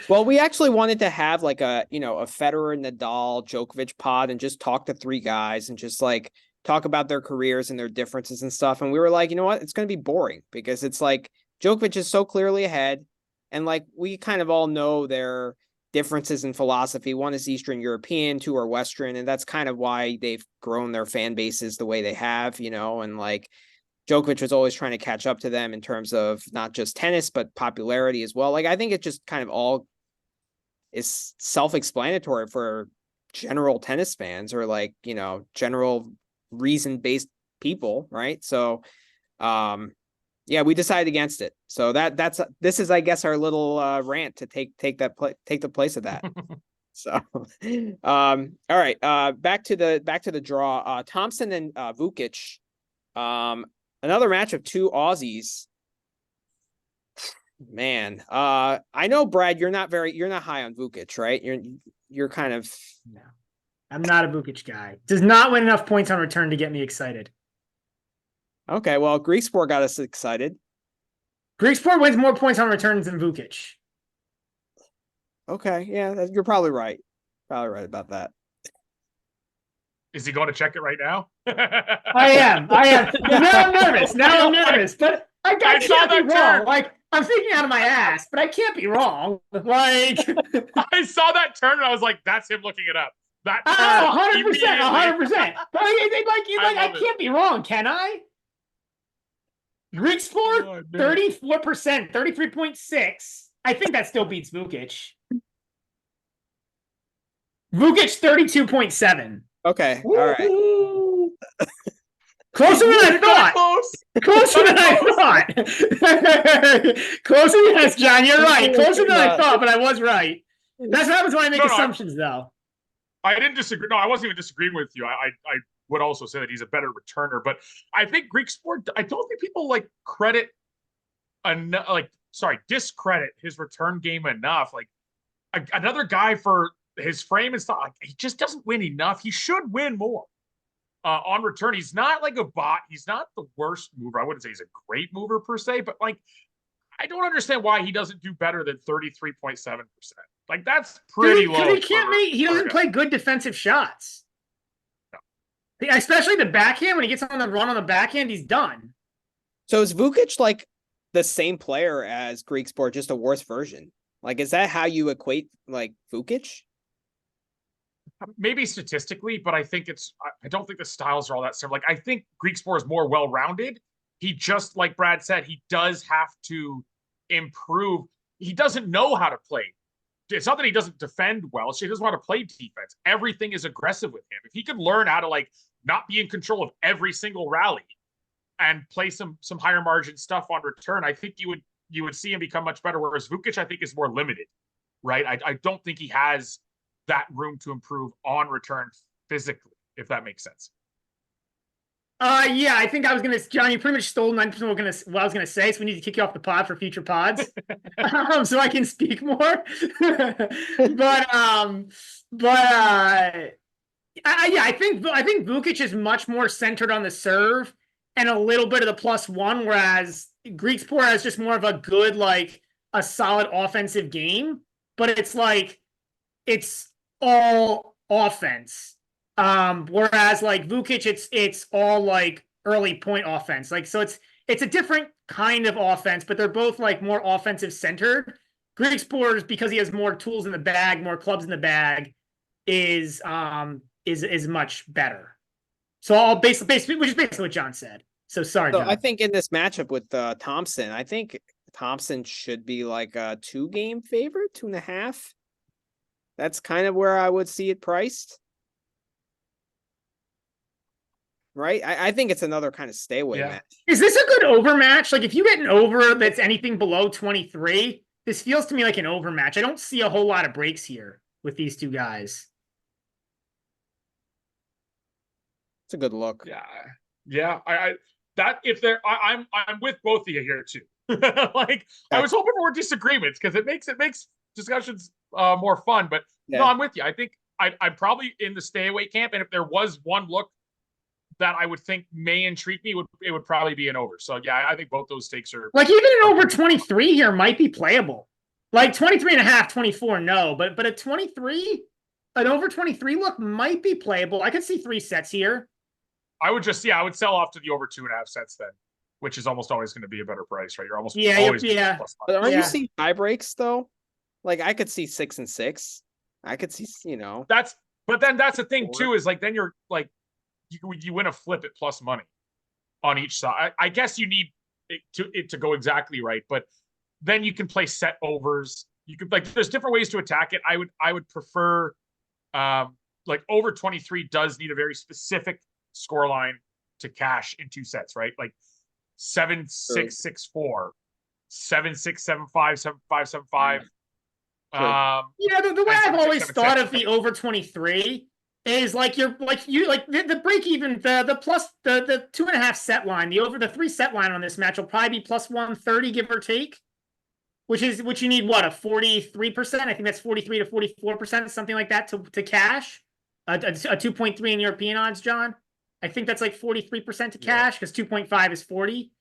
Well, we actually wanted to have like a Federer, Nadal, Djokovic pod and just talk to 3 guys and just like talk about their careers and their differences and stuff. And we were like, you know what? It's going to be boring, because it's like Djokovic is so clearly ahead. And like, we kind of all know their differences in philosophy. One is Eastern European, two are Western, and that's kind of why they've grown their fan bases the way they have, and like Djokovic was always trying to catch up to them in terms of not just tennis, but popularity as well. Like, I think it just kind of all is self-explanatory for general tennis fans or like, general reason-based people, right? So, yeah, we decided against it. So this is, I guess, our little rant to take the place of that. So, all right, back to the draw. Thompson and Vukic, another match of two Aussies. Man, I know, Brad, you're not high on Vukic, right? You're kind of. No, I'm not a Vukic guy. Does not win enough points on return to get me excited. Okay, well, Greek Sport got us excited. Greek Sport wins more points on returns than Vukic. Okay, yeah, you're probably right. Probably right about that. Is he going to check it right now? I am. Now I'm nervous. But I can't be wrong. Like, I'm thinking out of my ass, but I can't be wrong. Like, I saw that turn and I was like, "That's him looking it up." That 100%. But I can't be wrong, can I? Greek Sport, 34%, 33.6. I think that still beats Vukic. Vukic, 32.7. Okay, all right. Closer than I thought. Closer than I thought. Closer, yes, John, you're right. Closer than I thought, but I was right. That's what happens when I make assumptions, though. I didn't disagree. No, I wasn't even disagreeing with you. I would also say that he's a better returner, but I think Greek Sport, I don't think people discredit his return game enough. Like, another guy for his frame and stuff, like, he just doesn't win enough. He should win more on return. He's not like a bot. He's not the worst mover. I wouldn't say he's a great mover per se, but like, I don't understand why he doesn't do better than 33.7%. Like, that's pretty low. He doesn't play good defensive shots. No. Especially the backhand. When he gets on the run on the backhand, he's done. So is Vukic like the same player as Greek Sport, just a worse version? Like, is that how you equate like Vukic? Maybe statistically, but I don't think the styles are all that similar. Like, I think Greek Sport is more well-rounded. He just, like Brad said, he does have to improve. He doesn't know how to play. It's not that he doesn't defend well. He doesn't want to play defense. Everything is aggressive with him. If he could learn how to like not be in control of every single rally and play some higher margin stuff on return, I think you would see him become much better. Whereas Vukic, I think, is more limited, right? I don't think he has that room to improve on return physically, if that makes sense. Yeah, I think I was John, you pretty much stole 90% of what I was gonna say, so we need to kick you off the pod for future pods. So I can speak more. but I think Vukic is much more centered on the serve and a little bit of the +1, whereas Greek Sport has just more of a good, like, a solid offensive game, but it's like it's all offense. Whereas like Vukic, it's all like early point offense. Like, so it's a different kind of offense, but they're both like more offensive centered. Greek Sport, because he has more tools in the bag, more clubs in the bag, is much better. So I'll basically, which is basically what John said. So sorry, John. I think in this matchup with Thompson, I think Thompson should be like a 2-game favorite, 2.5. That's kind of where I would see it priced. Right? I think it's another kind of stay away match. Is this a good over match? Like, if you get an over that's anything below 23, this feels to me like an over match. I don't see a whole lot of breaks here with these two guys. It's a good look. Yeah. I'm with both of you here too. Like, I was hoping for more disagreements because it makes discussions more fun. But no, I'm with you. I think I'm probably in the stay away camp, and if there was one look that I would think may intrigue me, it would probably be an over. So yeah, I think both those stakes are like, even an over 23 here might be playable. Like 23.5, 24, no, but a 23, an over 23 look might be playable. I could see 3 sets here. I would sell off to the over 2.5 sets then, which is almost always going to be a better price, right? You're almost always But aren't you seeing tie breaks though? Like I could see 6 and 6. I could see, But then that's the thing Four. too, is like, then you're like, you win a flip at plus money on each side. I guess you need it to go exactly right, but then you can play set overs. You could, like, there's different ways to attack it. I would prefer, like, over 23 does need a very specific score line to cash in 2 sets, right? Like 7-6-6-4, 7-6-7-5, 7-5-7-5. The way I've always 7-6-7-6. thought of the over 23 is like the break even, the plus the 2.5 set line, the 3 set line on this match will probably be plus 130, give or take. Which you need, what, a 43%? I think that's 43 to 44%, something like that, to cash. A 2.3 in European odds, John. I think that's like 43% to cash, because 2.5 is 40.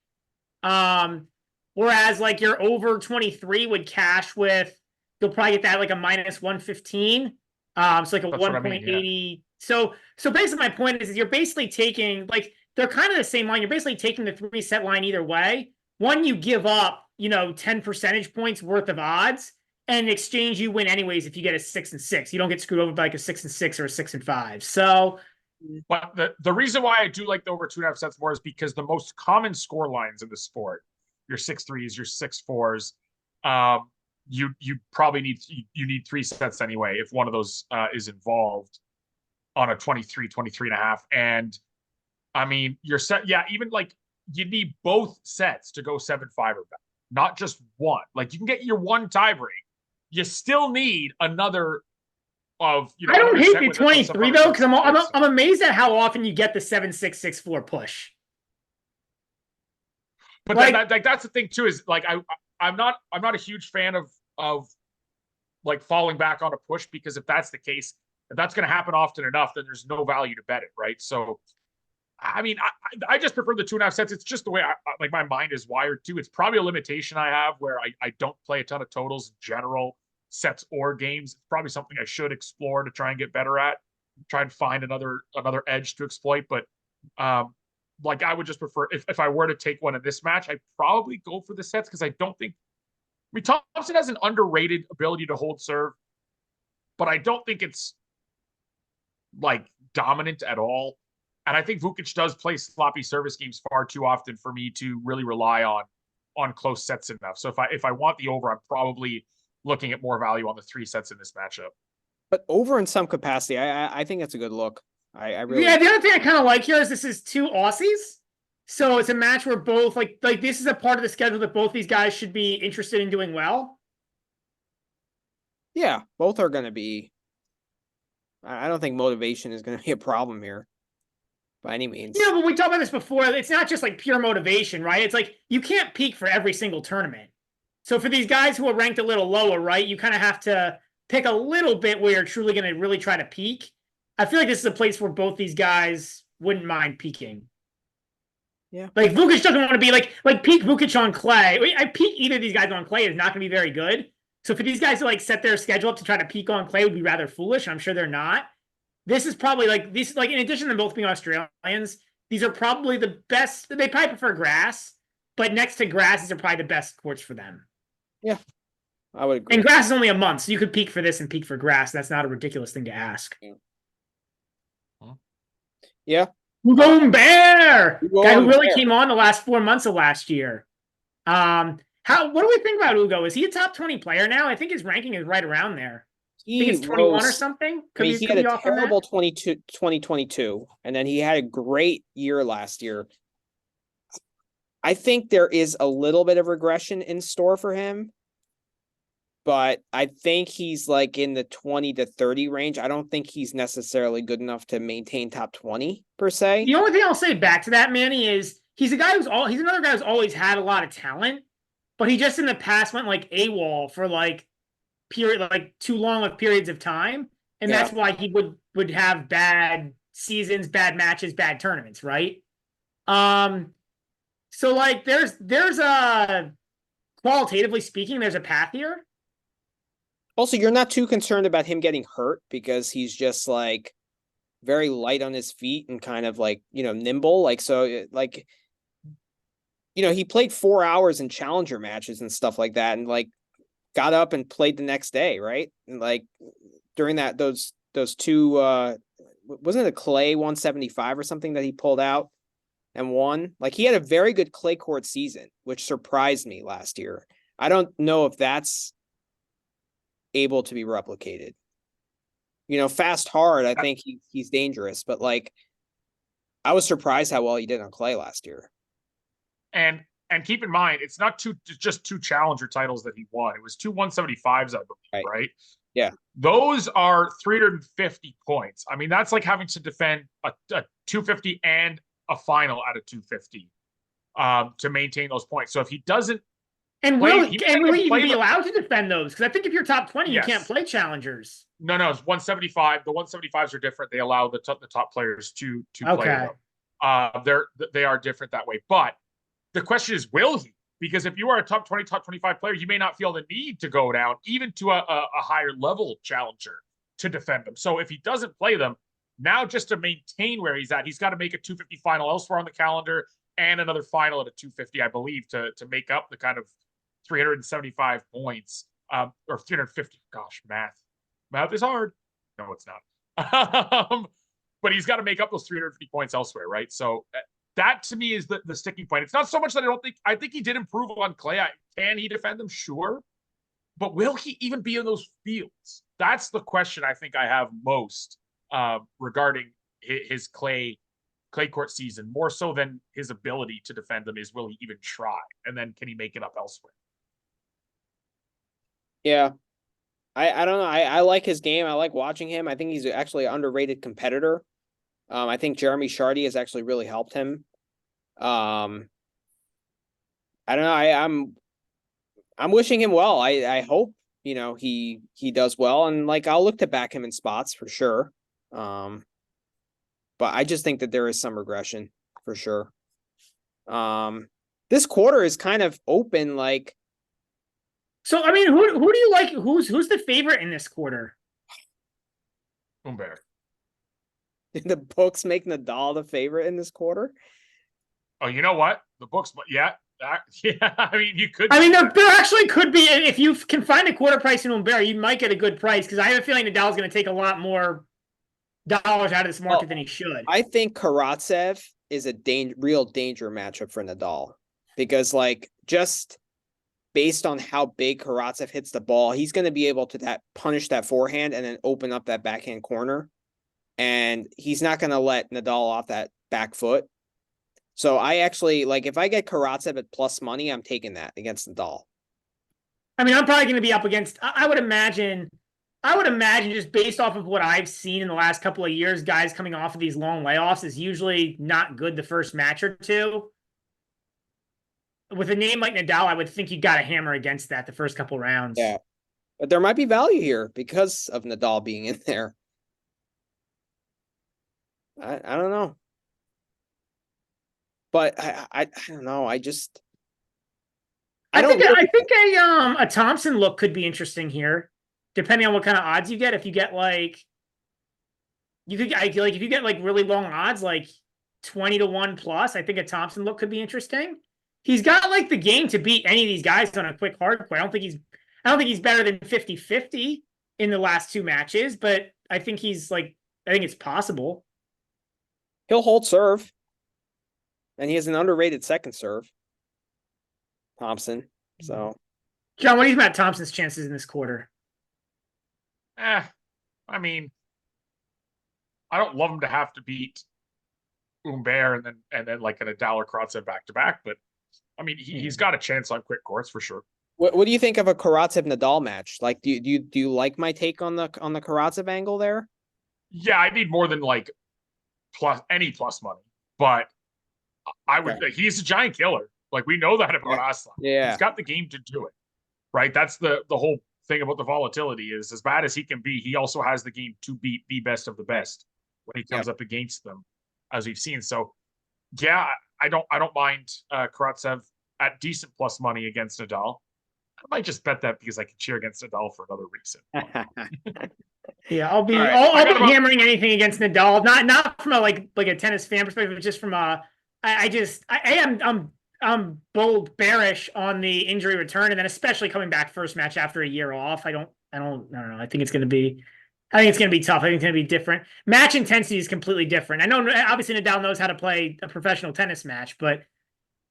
Whereas like your over 23 would cash with, you'll probably get that like a minus 115. So like a 1.80. So basically my point is you're basically taking, like, they're kind of the same line. You're basically taking the 3 set line either way. One, you give up, 10 percentage points worth of odds, and in exchange you win anyways if you get a 6 and 6. You don't get screwed over by like a 6 and 6 or a 6 and 5. So, but the reason why I do like the over 2.5 sets more is because the most common score lines in the sport, your 6-3s, your 6-4s, you probably need 3 sets anyway if one of those is involved on a 23 and a half. And I mean, you're set, even like, you need both sets to go 7-5 or better, not just one. Like, you can get your one tie break. You still need another of, I don't hate the 23 though, because I'm amazed at how often you get the 7-6-6-4 push. But like that's the thing too, is like I'm not a huge fan of like falling back on a push, because if that's the case, if that's going to happen often enough, then there's no value to bet it, right? So I mean, I just prefer the 2.5 sets. It's just the way like my mind is wired too. It's probably a limitation I have, where I don't play a ton of totals in general, sets or games. It's probably something I should explore to try and get better at, try and find another edge to exploit. But like, I would just prefer, if I were to take one in this match, I'd probably go for the sets, because I don't think, I mean, Thompson has an underrated ability to hold serve, but I don't think it's like dominant at all. And I think Vukic does play sloppy service games far too often for me to really rely on close sets enough. So if I want the over, I'm probably looking at more value on the 3 sets in this matchup. But over in some capacity, I think that's a good look. I really, the other thing I kind of like here is this is 2 Aussies, so it's a match where both like this is a part of the schedule that both these guys should be interested in doing well. Yeah, both are going to be. I don't think motivation is going to be a problem here by any means. But we talked about this before. It's not just like pure motivation, right? It's like you can't peak for every single tournament. So for these guys who are ranked a little lower, right, you kind of have to pick a little bit where you're truly going to really try to peak. I feel like this is a place where both these guys wouldn't mind peaking. Yeah. Like Vukic doesn't want to be like peak Vukic on clay. I peak either of these guys on clay is not going to be very good. So for these guys to like set their schedule up to try to peak on clay would be rather foolish. I'm sure they're not. This is probably like, in addition to both being Australians, these are probably the best. They probably prefer grass, but next to grass, these are probably the best courts for them. Yeah, I would agree. And grass is only a month, so you could peak for this and peak for grass. That's not a ridiculous thing to ask. Yeah. Hugo Bear, guy who really came on the last 4 months of last year. What do we think about Hugo? Is he a top 20 player now? I think his ranking is right around there. I think it's 21 or something. He had a terrible 2022, and then he had a great year last year. I think there is a little bit of regression in store for him, but I think he's like in the 20 to 30 range. I don't think he's necessarily good enough to maintain top 20 per se. The only thing I'll say back to that, Manny, is he's another guy who's always had a lot of talent, but he just in the past went like AWOL for like too long of periods of time, and that's why he would have bad seasons, bad matches, bad tournaments, right? So like there's a qualitatively speaking, there's a path here. Also, you're not too concerned about him getting hurt, because he's just like very light on his feet and kind of like, nimble. Like, so like, he played 4 hours in challenger matches and stuff like that. And like, got up and played the next day, right? And like during those two, wasn't it a clay 175 or something that he pulled out and won? Like he had a very good clay court season, which surprised me last year. I don't know if that's able to be replicated. Fast hard, I think he's dangerous, but like I was surprised how well he did on clay last year. And keep in mind, it's not just two challenger titles that he won. It was two 175s, I believe, right? Yeah. Those are 350 points. I mean, that's like having to defend a 250 and a final at a 250 to maintain those points. So if he doesn't And will he even be allowed to defend those? Because I think if you're top 20, yes. You can't play challengers. No, it's 175. The 175s are different. They allow the top players to play them. They are different that way. But the question is, will he? Because if you are a top 20, top 25 player, you may not feel the need to go down even to a higher level challenger to defend them. So if he doesn't play them, now just to maintain where he's at, he's got to make a 250 final elsewhere on the calendar and another final at a 250, I believe, to make up the kind of 375 points or 350. Gosh, math is hard. No, it's not. But he's got to make up those 350 points elsewhere, right? So that to me is the sticking point. It's not so much that I think he did improve on clay. Can he defend them? Sure. But will he even be in those fields? That's the question I think I have most regarding his clay court season, more so than his ability to defend them is will he even try? And then can he make it up elsewhere? Yeah. I don't know. I like his game. I like watching him. I think he's actually an underrated competitor. I think Jeremy Chardy has actually really helped him. I don't know. I'm wishing him well. I hope, he does well, and like I'll look to back him in spots for sure. But I just think that there is some regression for sure. This quarter is kind of open, like. So I mean, who do you like? Who's the favorite in this quarter? Humbert. Did the books make Nadal the favorite in this quarter? Oh, you know what? The books, yeah. I mean, you could. I mean, there actually could be, if you can find a quarter price in Humbert, you might get a good price, because I have a feeling Nadal's going to take a lot more dollars out of this market than he should. I think Karatsev is a real danger matchup for Nadal, because like just based on how big Karatsev hits the ball, he's going to be able to punish that forehand and then open up that backhand corner. And he's not going to let Nadal off that back foot. So I actually, like, if I get Karatsev at plus money, I'm taking that against Nadal. I mean, I'm probably going to be up against, I would imagine just based off of what I've seen in the last couple of years, guys coming off of these long layoffs is usually not good the first match or two. With a name like Nadal, I would think you got to hammer against that the first couple rounds. Yeah. But there might be value here because of Nadal being in there. I don't know. But I don't know. I think a Thompson look could be interesting here, depending on what kind of odds you get. If you get if you get like really long odds, like 20-1 plus, I think a Thompson look could be interesting. He's got like the game to beat any of these guys on a quick hard play. I don't think he's better than 50-50 in the last two matches, but I think it's possible. He'll hold serve. And he has an underrated second serve. Thompson. So, John, what do you think about Thompson's chances in this quarter? I mean, I don't love him to have to beat Humbert and then like an Nadal or Karatsev back to back, but I mean, he's got a chance on quick courts for sure. What do you think of a Karatsev Nadal match? Like, do you like my take on the Karatsev angle there? Yeah, I need more than like plus money, but I would. Okay. He's a giant killer. Like we know that about Aslan. Yeah, he's got the game to do it. Right. That's the whole thing about the volatility is as bad as he can be, he also has the game to beat the best of the best when he comes up against them, as we've seen. So, yeah, I don't mind Karatsev at decent plus money against Nadal. I might just bet that because I can cheer against Nadal for another reason. Yeah, I'll be hammering anything against Nadal. Not from a like a tennis fan perspective, but just from I'm bold bearish on the injury return, and then especially coming back first match after a year off. I don't know. I think it's going to be tough. I think it's going to be different. Match intensity is completely different. I know obviously Nadal knows how to play a professional tennis match, but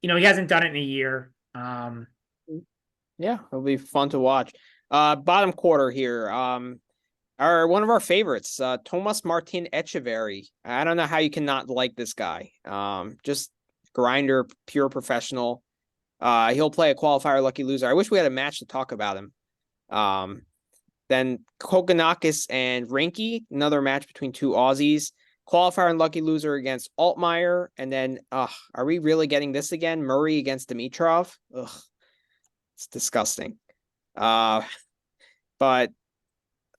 he hasn't done it in a year. Yeah, it'll be fun to watch. Bottom quarter here. One of our favorites, Tomas Martin Echeverry. I don't know how you cannot like this guy. Just grinder, pure professional. He'll play a qualifier lucky loser. I wish we had a match to talk about him. Then Kokonakis and Rinky, another match between two Aussies. Qualifier and lucky loser against Altmaier. And then, are we really getting this again? Murray against Dimitrov. Ugh, it's disgusting. But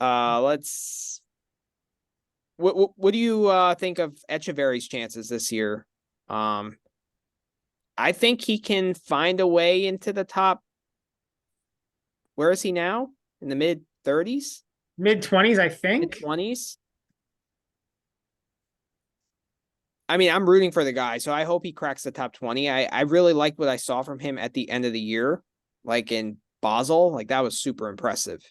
let's. What do you think of Echeverry's chances this year? I think he can find a way into the top. Where is he now? In the mid-30s? Mid-20s, I think. Mid-20s? I mean, I'm rooting for the guy, so I hope he cracks the top 20. I really liked what I saw from him at the end of the year, like in Basel. Like, that was super impressive.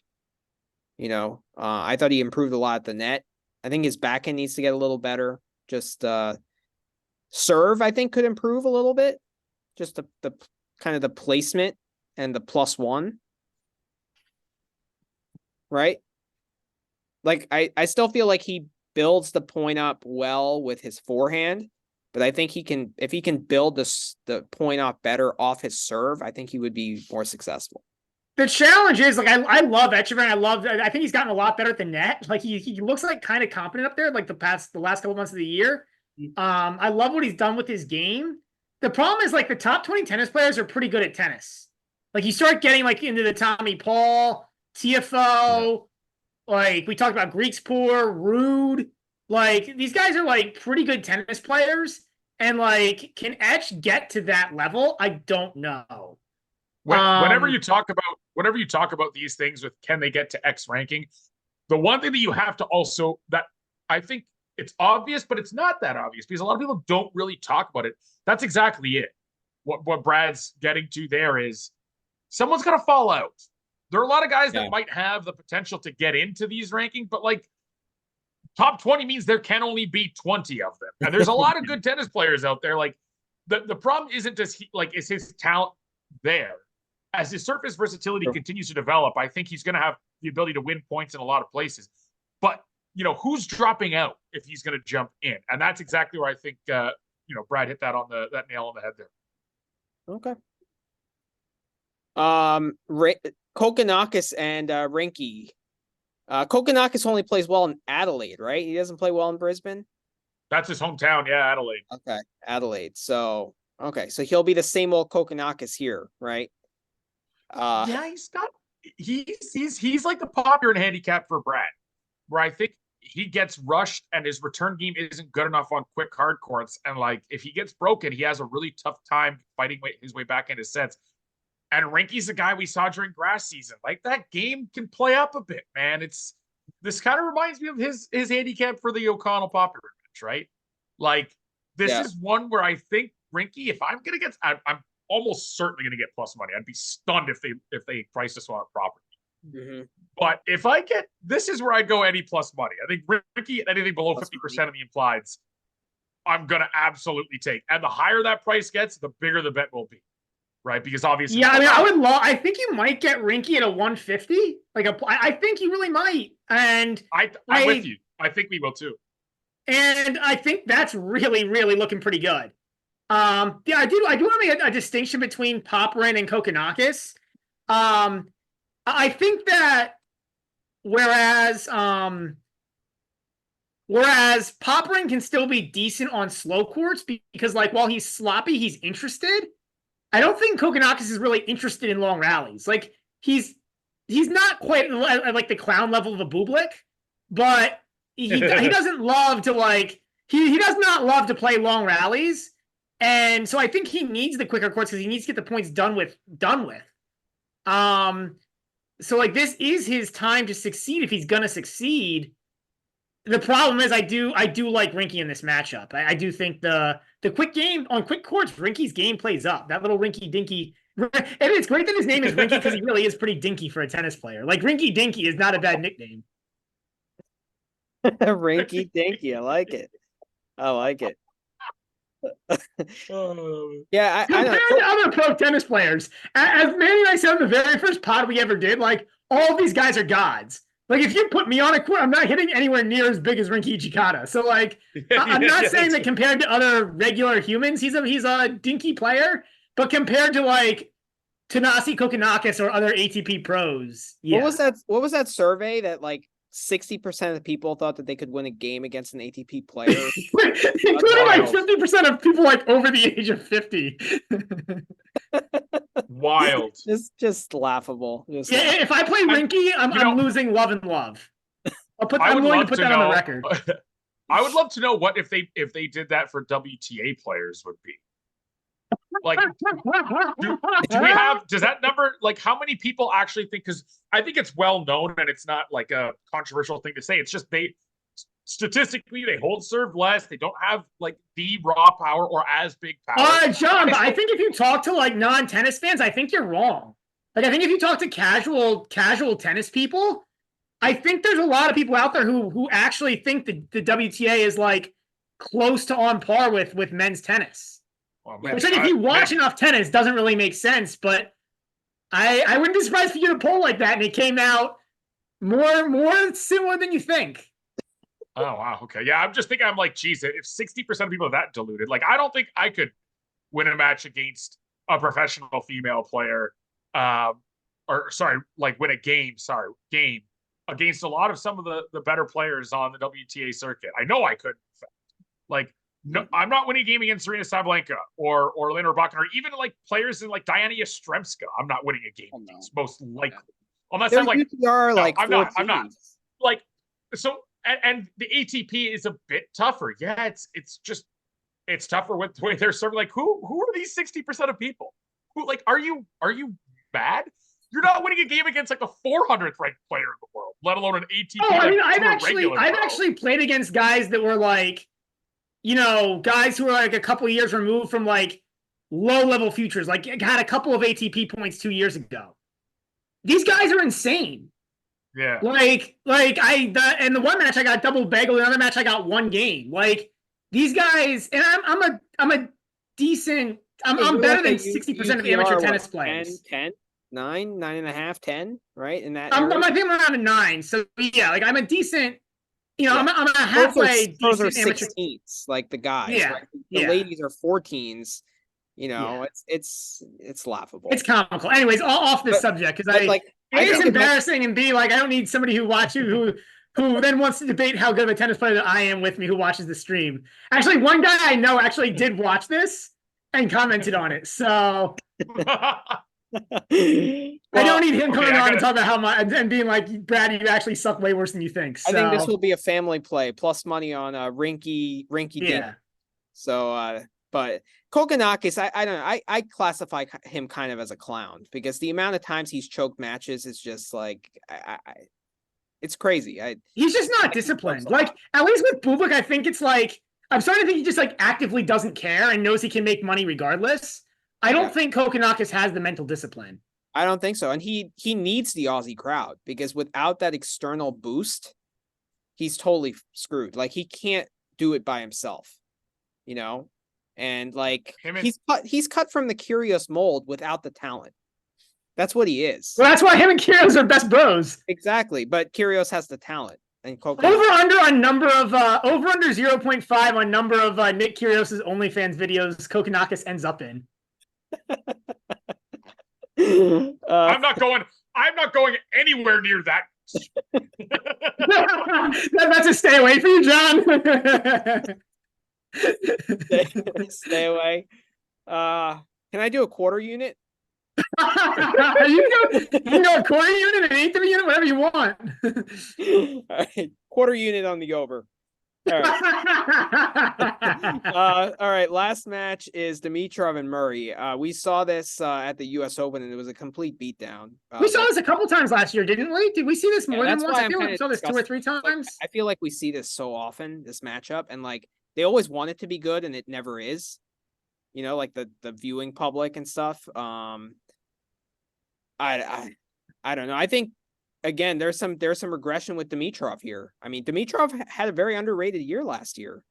I thought he improved a lot at the net. I think his backhand needs to get a little better. Just serve, I think, could improve a little bit. Just the kind of the placement and the +1. Right? Like, I still feel like he builds the point up well with his forehand, but I think if he can build the point up better off his serve, I think he would be more successful. The challenge is, like, I love Echeverry. I think he's gotten a lot better at the net. Like, he looks like kind of competent up there, like the last couple months of the year. I love what he's done with his game. The problem is, like, the top 20 tennis players are pretty good at tennis. Like, you start getting like into the Tommy Paul, TFO, like we talked about Griekspoor, Rude. Like, these guys are like pretty good tennis players, and like, can Etch get to that level? I don't know. Whenever you talk about these things with can they get to X ranking, the one thing that you have to also, that I think it's obvious, but it's not that obvious because a lot of people don't really talk about it. That's exactly it. What Brad's getting to there is someone's going to fall out. There are a lot of guys that might have the potential to get into these rankings, but like top 20 means there can only be 20 of them. And there's a lot of good tennis players out there. Like the problem isn't is his talent there. As his surface versatility continues to develop, I think he's going to have the ability to win points in a lot of places. But, who's dropping out if he's going to jump in? And that's exactly where I think, Brad hit that that nail on the head there. Okay. Kokonakis and Rinky. Kokonakis only plays well in Adelaide, right? He doesn't play well in Brisbane? That's his hometown. Yeah, Adelaide. Okay, Adelaide. So he'll be the same old Kokonakis here, right? Yeah, he's not. He's like the popular handicap for Brad, where I think he gets rushed and his return game isn't good enough on quick hard courts. And like, if he gets broken, he has a really tough time fighting his way back into sets. And Rinky's the guy we saw during grass season. Like, that game can play up a bit, man. This kind of reminds me of his handicap for the O'Connell popular match, right? Like, this is one where I think Rinky, if I'm gonna get, I'm almost certainly gonna get plus money. I'd be stunned if they price this one up properly. Mm-hmm. But if I get, this is where I go any plus money. I think Rinky, anything below 50% of the implieds, I'm gonna absolutely take. And the higher that price gets, the bigger the bet will be. Right, because obviously, I mean, I think you might get Rinky at a 150. I think you really might, and I'm with you. I think we will too. And I think that's really, really looking pretty good. I do want to make a distinction between Popyrin and Kokonakis. I think that whereas Popyrin can still be decent on slow courts because, like, while he's sloppy, he's interested. I don't think Kokonakis is really interested in long rallies. Like, he's not quite at like the clown level of a Bublik, but he doesn't love to he does not love to play long rallies, and so I think he needs the quicker courts because he needs to get the points done with. So like, this is his time to succeed if he's gonna succeed. The problem is I do like Rinky in this matchup. I do think the quick game on quick courts, Rinky's game plays up. That little Rinky Dinky. And it's great that his name is Rinky because he really is pretty dinky for a tennis player. Like Rinky Dinky is not a bad nickname. Rinky Dinky. I like it. I like it. Yeah, I Compared to other pro tennis players, as Manny and I said on the very first pod we ever did, like all of these guys are gods. Like if you put me on a court, I'm not hitting anywhere near as big as Rinky Chikata. So like, I'm not saying that compared to other regular humans, he's a dinky player, but compared to like Thanasi Kokkinakis or other ATP pros, yeah. What was that survey that like 60% of the people thought that they could win a game against an ATP player? Including like 50% of people like over the age of 50. Wild. Just laughable. Just yeah, if I play Rinky, I'm losing love and love. I'm willing to put that on the record. I would love to know what if they did that for WTA players would be. Like, do we have, does that number, like how many people actually think, because I think it's well known and it's not like a controversial thing to say. It's just statistically they hold serve less. They don't have like the raw power or as big power. John, but I think if you talk to like non-tennis fans, I think you're wrong. Like I think if you talk to casual tennis people, I think there's a lot of people out there who actually think that the WTA is like close to on par with men's tennis. Oh, which like if you watch enough tennis doesn't really make sense, but I wouldn't be surprised for you to poll like that and it came out more similar than you think. Oh wow, okay. Yeah, I'm just thinking I'm like, geez, if 60% of people are that diluted, like I don't think I could win a match against a professional female player, like win a game against a lot of some of the better players on the WTA circuit. I know I could. Like, no, I'm not winning a game against Serena Sabalenka or Elena Rybakina, or even like players in like Diana Yastremska. I'm not winning a game against, most likely. Unless I'm like, I'm not. Like, so, and the ATP is a bit tougher. Yeah, it's tougher with the way they're serving. Like, who are these 60% of people? Who, like, are you bad? You're not winning a game against like a 400th ranked player in the world, let alone an ATP. Oh, I mean, I've actually played against guys that were like, you know, guys who are like a couple of years removed from like low level futures, like had a couple of ATP points 2 years ago. These guys are insane. Yeah. Like in the one match I got double bagel, the other match I got one game. Like these guys, and I'm a decent. I'm better than 60% of amateur tennis players. 10, 9.5, 10, right? In that, I think I'm around a 9. So yeah, like I'm a decent. You know, yeah. I'm a halfway. Those are 16s, like the guys. Yeah, right? The ladies are 14s. You know, it's laughable. It's comical. Anyways, off this subject because it's embarrassing and B, like I don't need somebody who then wants to debate how good of a tennis player that I am with me who watches the stream. Actually, one guy I know actually did watch this and commented on it. So I don't need him coming on and talking about how much and being like, Brad, you actually suck way worse than you think. So. I think this will be a family play plus money on Rinky. Yeah. So, but Kokkinakis, I don't know. I classify him kind of as a clown because the amount of times he's choked matches is just like, it's crazy. He's just not disciplined. Like at least with Bublik, I think it's like I'm starting to think he just like actively doesn't care and knows he can make money regardless. I don't think Kokkinakis has the mental discipline. I don't think so. And he needs the Aussie crowd because without that external boost, he's totally screwed. Like he can't do it by himself, you know? And like he's cut from the Kyrgios mold without the talent. That's what he is. Well, that's why him and Kyrgios are best bros. Exactly. But Kyrgios has the talent. And over under 0.5 on number of Nick Kyrgios's OnlyFans videos Kokkinakis ends up in. I'm not going anywhere near that. That's a stay away from you, John. Stay away. Can I do a quarter unit? You can go a quarter unit, an eighth of a unit, whatever you want. All right. Quarter unit on the over. All right. All right. Last match is Dimitrov and Murray. We saw this at the U.S. Open, and it was a complete beatdown. We saw this a couple times last year, didn't we? Did we see this more than that's once? why I I'm feel like kinda we saw this 2 or 3 disgusted. times. I feel like we see this so often, this matchup, and like they always want it to be good, and it never is. You know, like the viewing public and stuff. I don't know. I think again, there's some regression with Dimitrov here. I mean, Dimitrov had a very underrated year last year.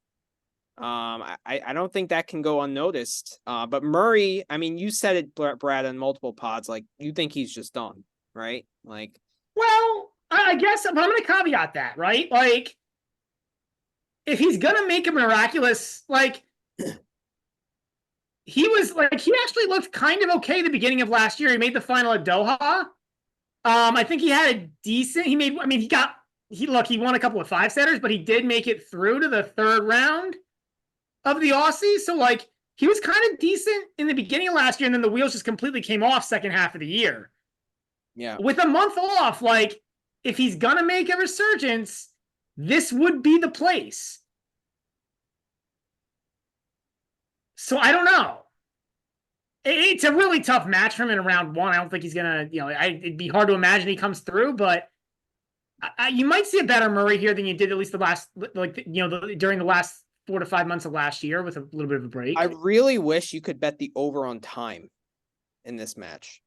I don't think that can go unnoticed. But Murray, I mean, you said it, Brad, on multiple pods. Like, you think he's just done, right? Like, well, I guess, but I'm going to caveat that, right? Like, if he's going to make a miraculous, like, he actually looked kind of okay at the beginning of last year. He made the final at Doha. I think he had a decent, he won a couple of 5-setters, but he did make it through to the 3rd round of the Aussie. So, like, he was kind of decent in the beginning of last year, and then the wheels just completely came off second half of the year. yeah. With a month off, like, if he's going to make a resurgence, this would be the place. So I don't know. It's a really tough match for him in round 1. I don't think he's going to, it'd be hard to imagine he comes through, but you might see a better Murray here than you did at least the last, during the last 4 to 5 months of last year with a little bit of a break. I really wish you could bet the over on time in this match.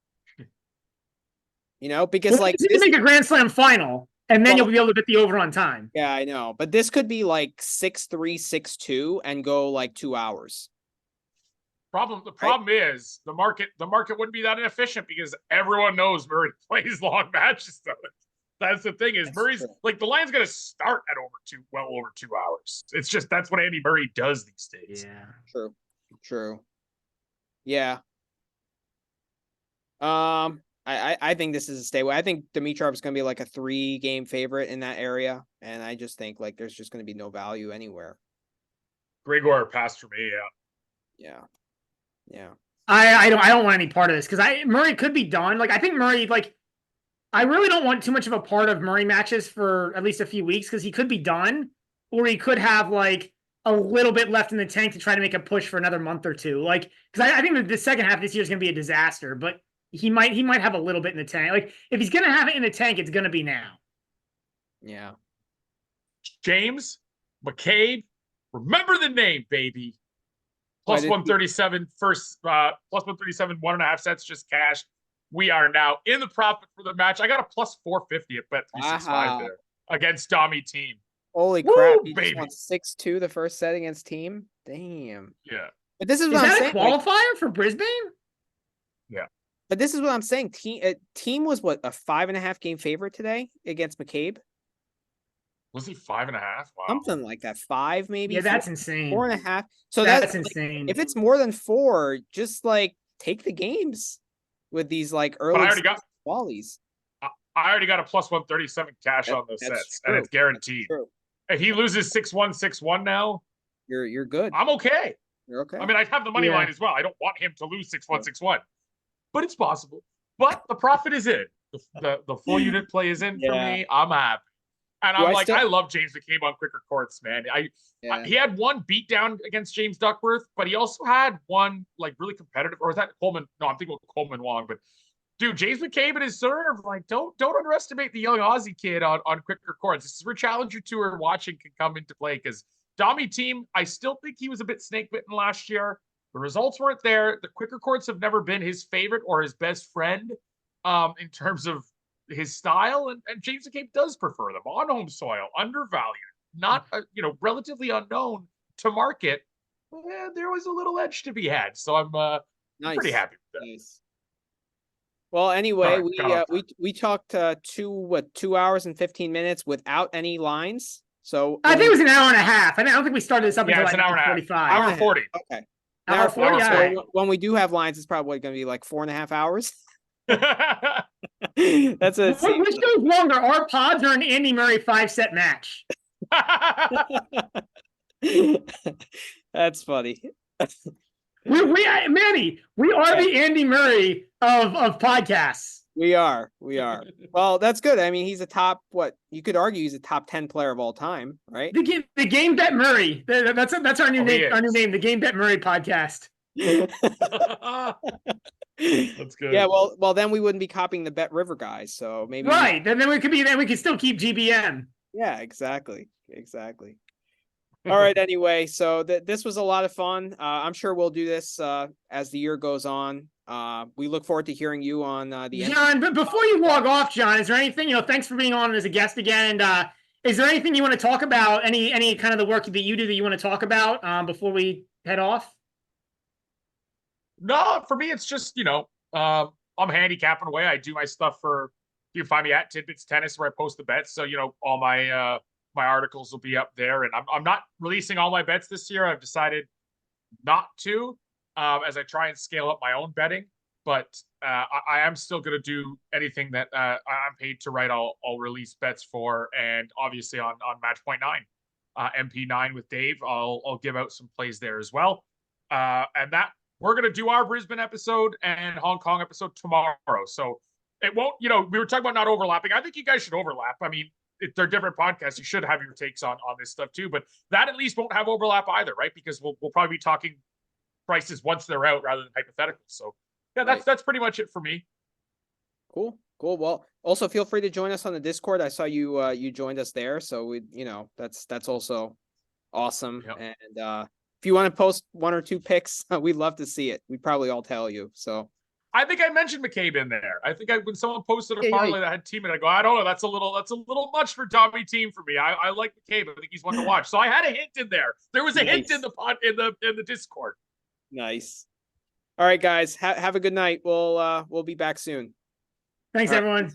You know, because like you can make a Grand Slam final, and then you'll be able to bet the over on time. Yeah, I know, but this could be like 6-3, 6-2, and go like 2 hours. The problem is the market wouldn't be that inefficient because everyone knows Murray plays long matches. So that's the thing is Murray's like the line's going to start at well over 2 hours. It's just that's what Andy Murray does these days. Yeah, True. Yeah. I think this is a stay away. I think Dimitrov is going to be like a 3-game favorite in that area, and I just think like there's just going to be no value anywhere. Grigor passed for me. Yeah. I don't want any part of this because Murray could be done. Like I think Murray, like I really don't want too much of a part of Murray matches for at least a few weeks because he could be done, or he could have like a little bit left in the tank to try to make a push for another month or two. Like because I think that the second half of this year is going to be a disaster, but he might have a little bit in the tank. Like if he's going to have it in the tank, it's going to be now. Yeah. James McCabe, remember the name, baby. Plus 137 first, plus 137, 1.5 sets just cashed. We are now in the profit for the match. I got a plus 450 at Bet365 there against Dami team. Holy crap! Woo, He baby. just won 6-2 the first set against team. Damn. Yeah. But this is Is what I'm that saying. a qualifier for Brisbane? Yeah. But this is what I'm saying. Team was what, a 5.5 game favorite today against McCabe? Was he 5.5? Wow. Something like that. 5 maybe. Yeah, that's insane. 4.5. So that's like, insane. if it's more than 4, just like take the games with these like early qualities. I already got a plus 137 cash on those sets, and it's guaranteed. If he loses 6-1, 6-1 now, you're good. I'm okay. You're okay. I mean, I have the money line as well. I don't want him to lose 6-1, 6-1, but it's possible. But the profit is in. The full unit play is in for me. I'm happy. And I'm I love James McCabe on quicker courts, man. He had one beatdown against James Duckworth, but he also had one like really competitive, or is that Coleman? No, I'm thinking of Coleman Wong. But dude, James McCabe and his serve, like don't underestimate the young Aussie kid on quicker courts. This is where Challenger Tour watching can come into play because Dami team, I still think he was a bit snake bitten last year. The results weren't there. The quicker courts have never been his favorite or his best friend in terms of his style, and James McCabe does prefer them on home soil, undervalued, not relatively unknown to market. There was a little edge to be had, so I'm pretty happy with that. Nice. Well, anyway, we talked 2 hours and 15 minutes without any lines. So I think it was an hour and a half. I don't think we started this up until it's an hour and a half. 45. Hour 40. Okay. Hour 40. So when we do have lines, it's probably going to be like 4.5 hours. That's a which goes longer. Our pods are an Andy Murray 5-set match. That's funny. Manny, we are the Andy Murray of podcasts. We are. Well, that's good. I mean, he's a top, what you could argue he's a top 10 player of all time, right? The game bet Murray. That's our new name. Our new name, the Game Bet Murray podcast. That's good. Yeah, well, then we wouldn't be copying the Bet River guys, so maybe right. Then we could still keep GBM. Yeah, exactly. All right. Anyway, so this was a lot of fun. I'm sure we'll do this as the year goes on. We look forward to hearing you on the John. But before you log off, John, is there anything thanks for being on as a guest again? And is there anything you want to talk about? Any kind of the work that you do that you want to talk about before we head off? No, for me, it's just I'm handicapping away. I do my stuff for. You can find me at Tidbits Tennis where I post the bets. So all my my articles will be up there, and I'm not releasing all my bets this year. I've decided not to, as I try and scale up my own betting. But I am still going to do anything that I'm paid to write. I'll release bets for, and obviously on Matchpoint 9, MP9 with Dave, I'll give out some plays there as well. And that we're going to do our Brisbane episode and Hong Kong episode tomorrow. So it won't, we were talking about not overlapping. I think you guys should overlap. I mean, if they're different podcasts, you should have your takes on this stuff too. But that at least won't have overlap either, right? Because we'll probably be talking prices once they're out rather than hypotheticals. So yeah, that's pretty much it for me. Cool. Well, also feel free to join us on the Discord. I saw you you joined us there, so we that's also awesome. Yep. And if you want to post one or two picks, we'd love to see it. We'd probably all tell you. So I think I mentioned McCabe in there. I think when someone posted a parlay that had team, and I go, I don't know, that's a little much for Tommy team for me. I like McCabe. I think he's one to watch. So I had a hint in there. There was a hint in the Discord. Nice. All right, guys. Have a good night. We'll be back soon. Thanks, everyone.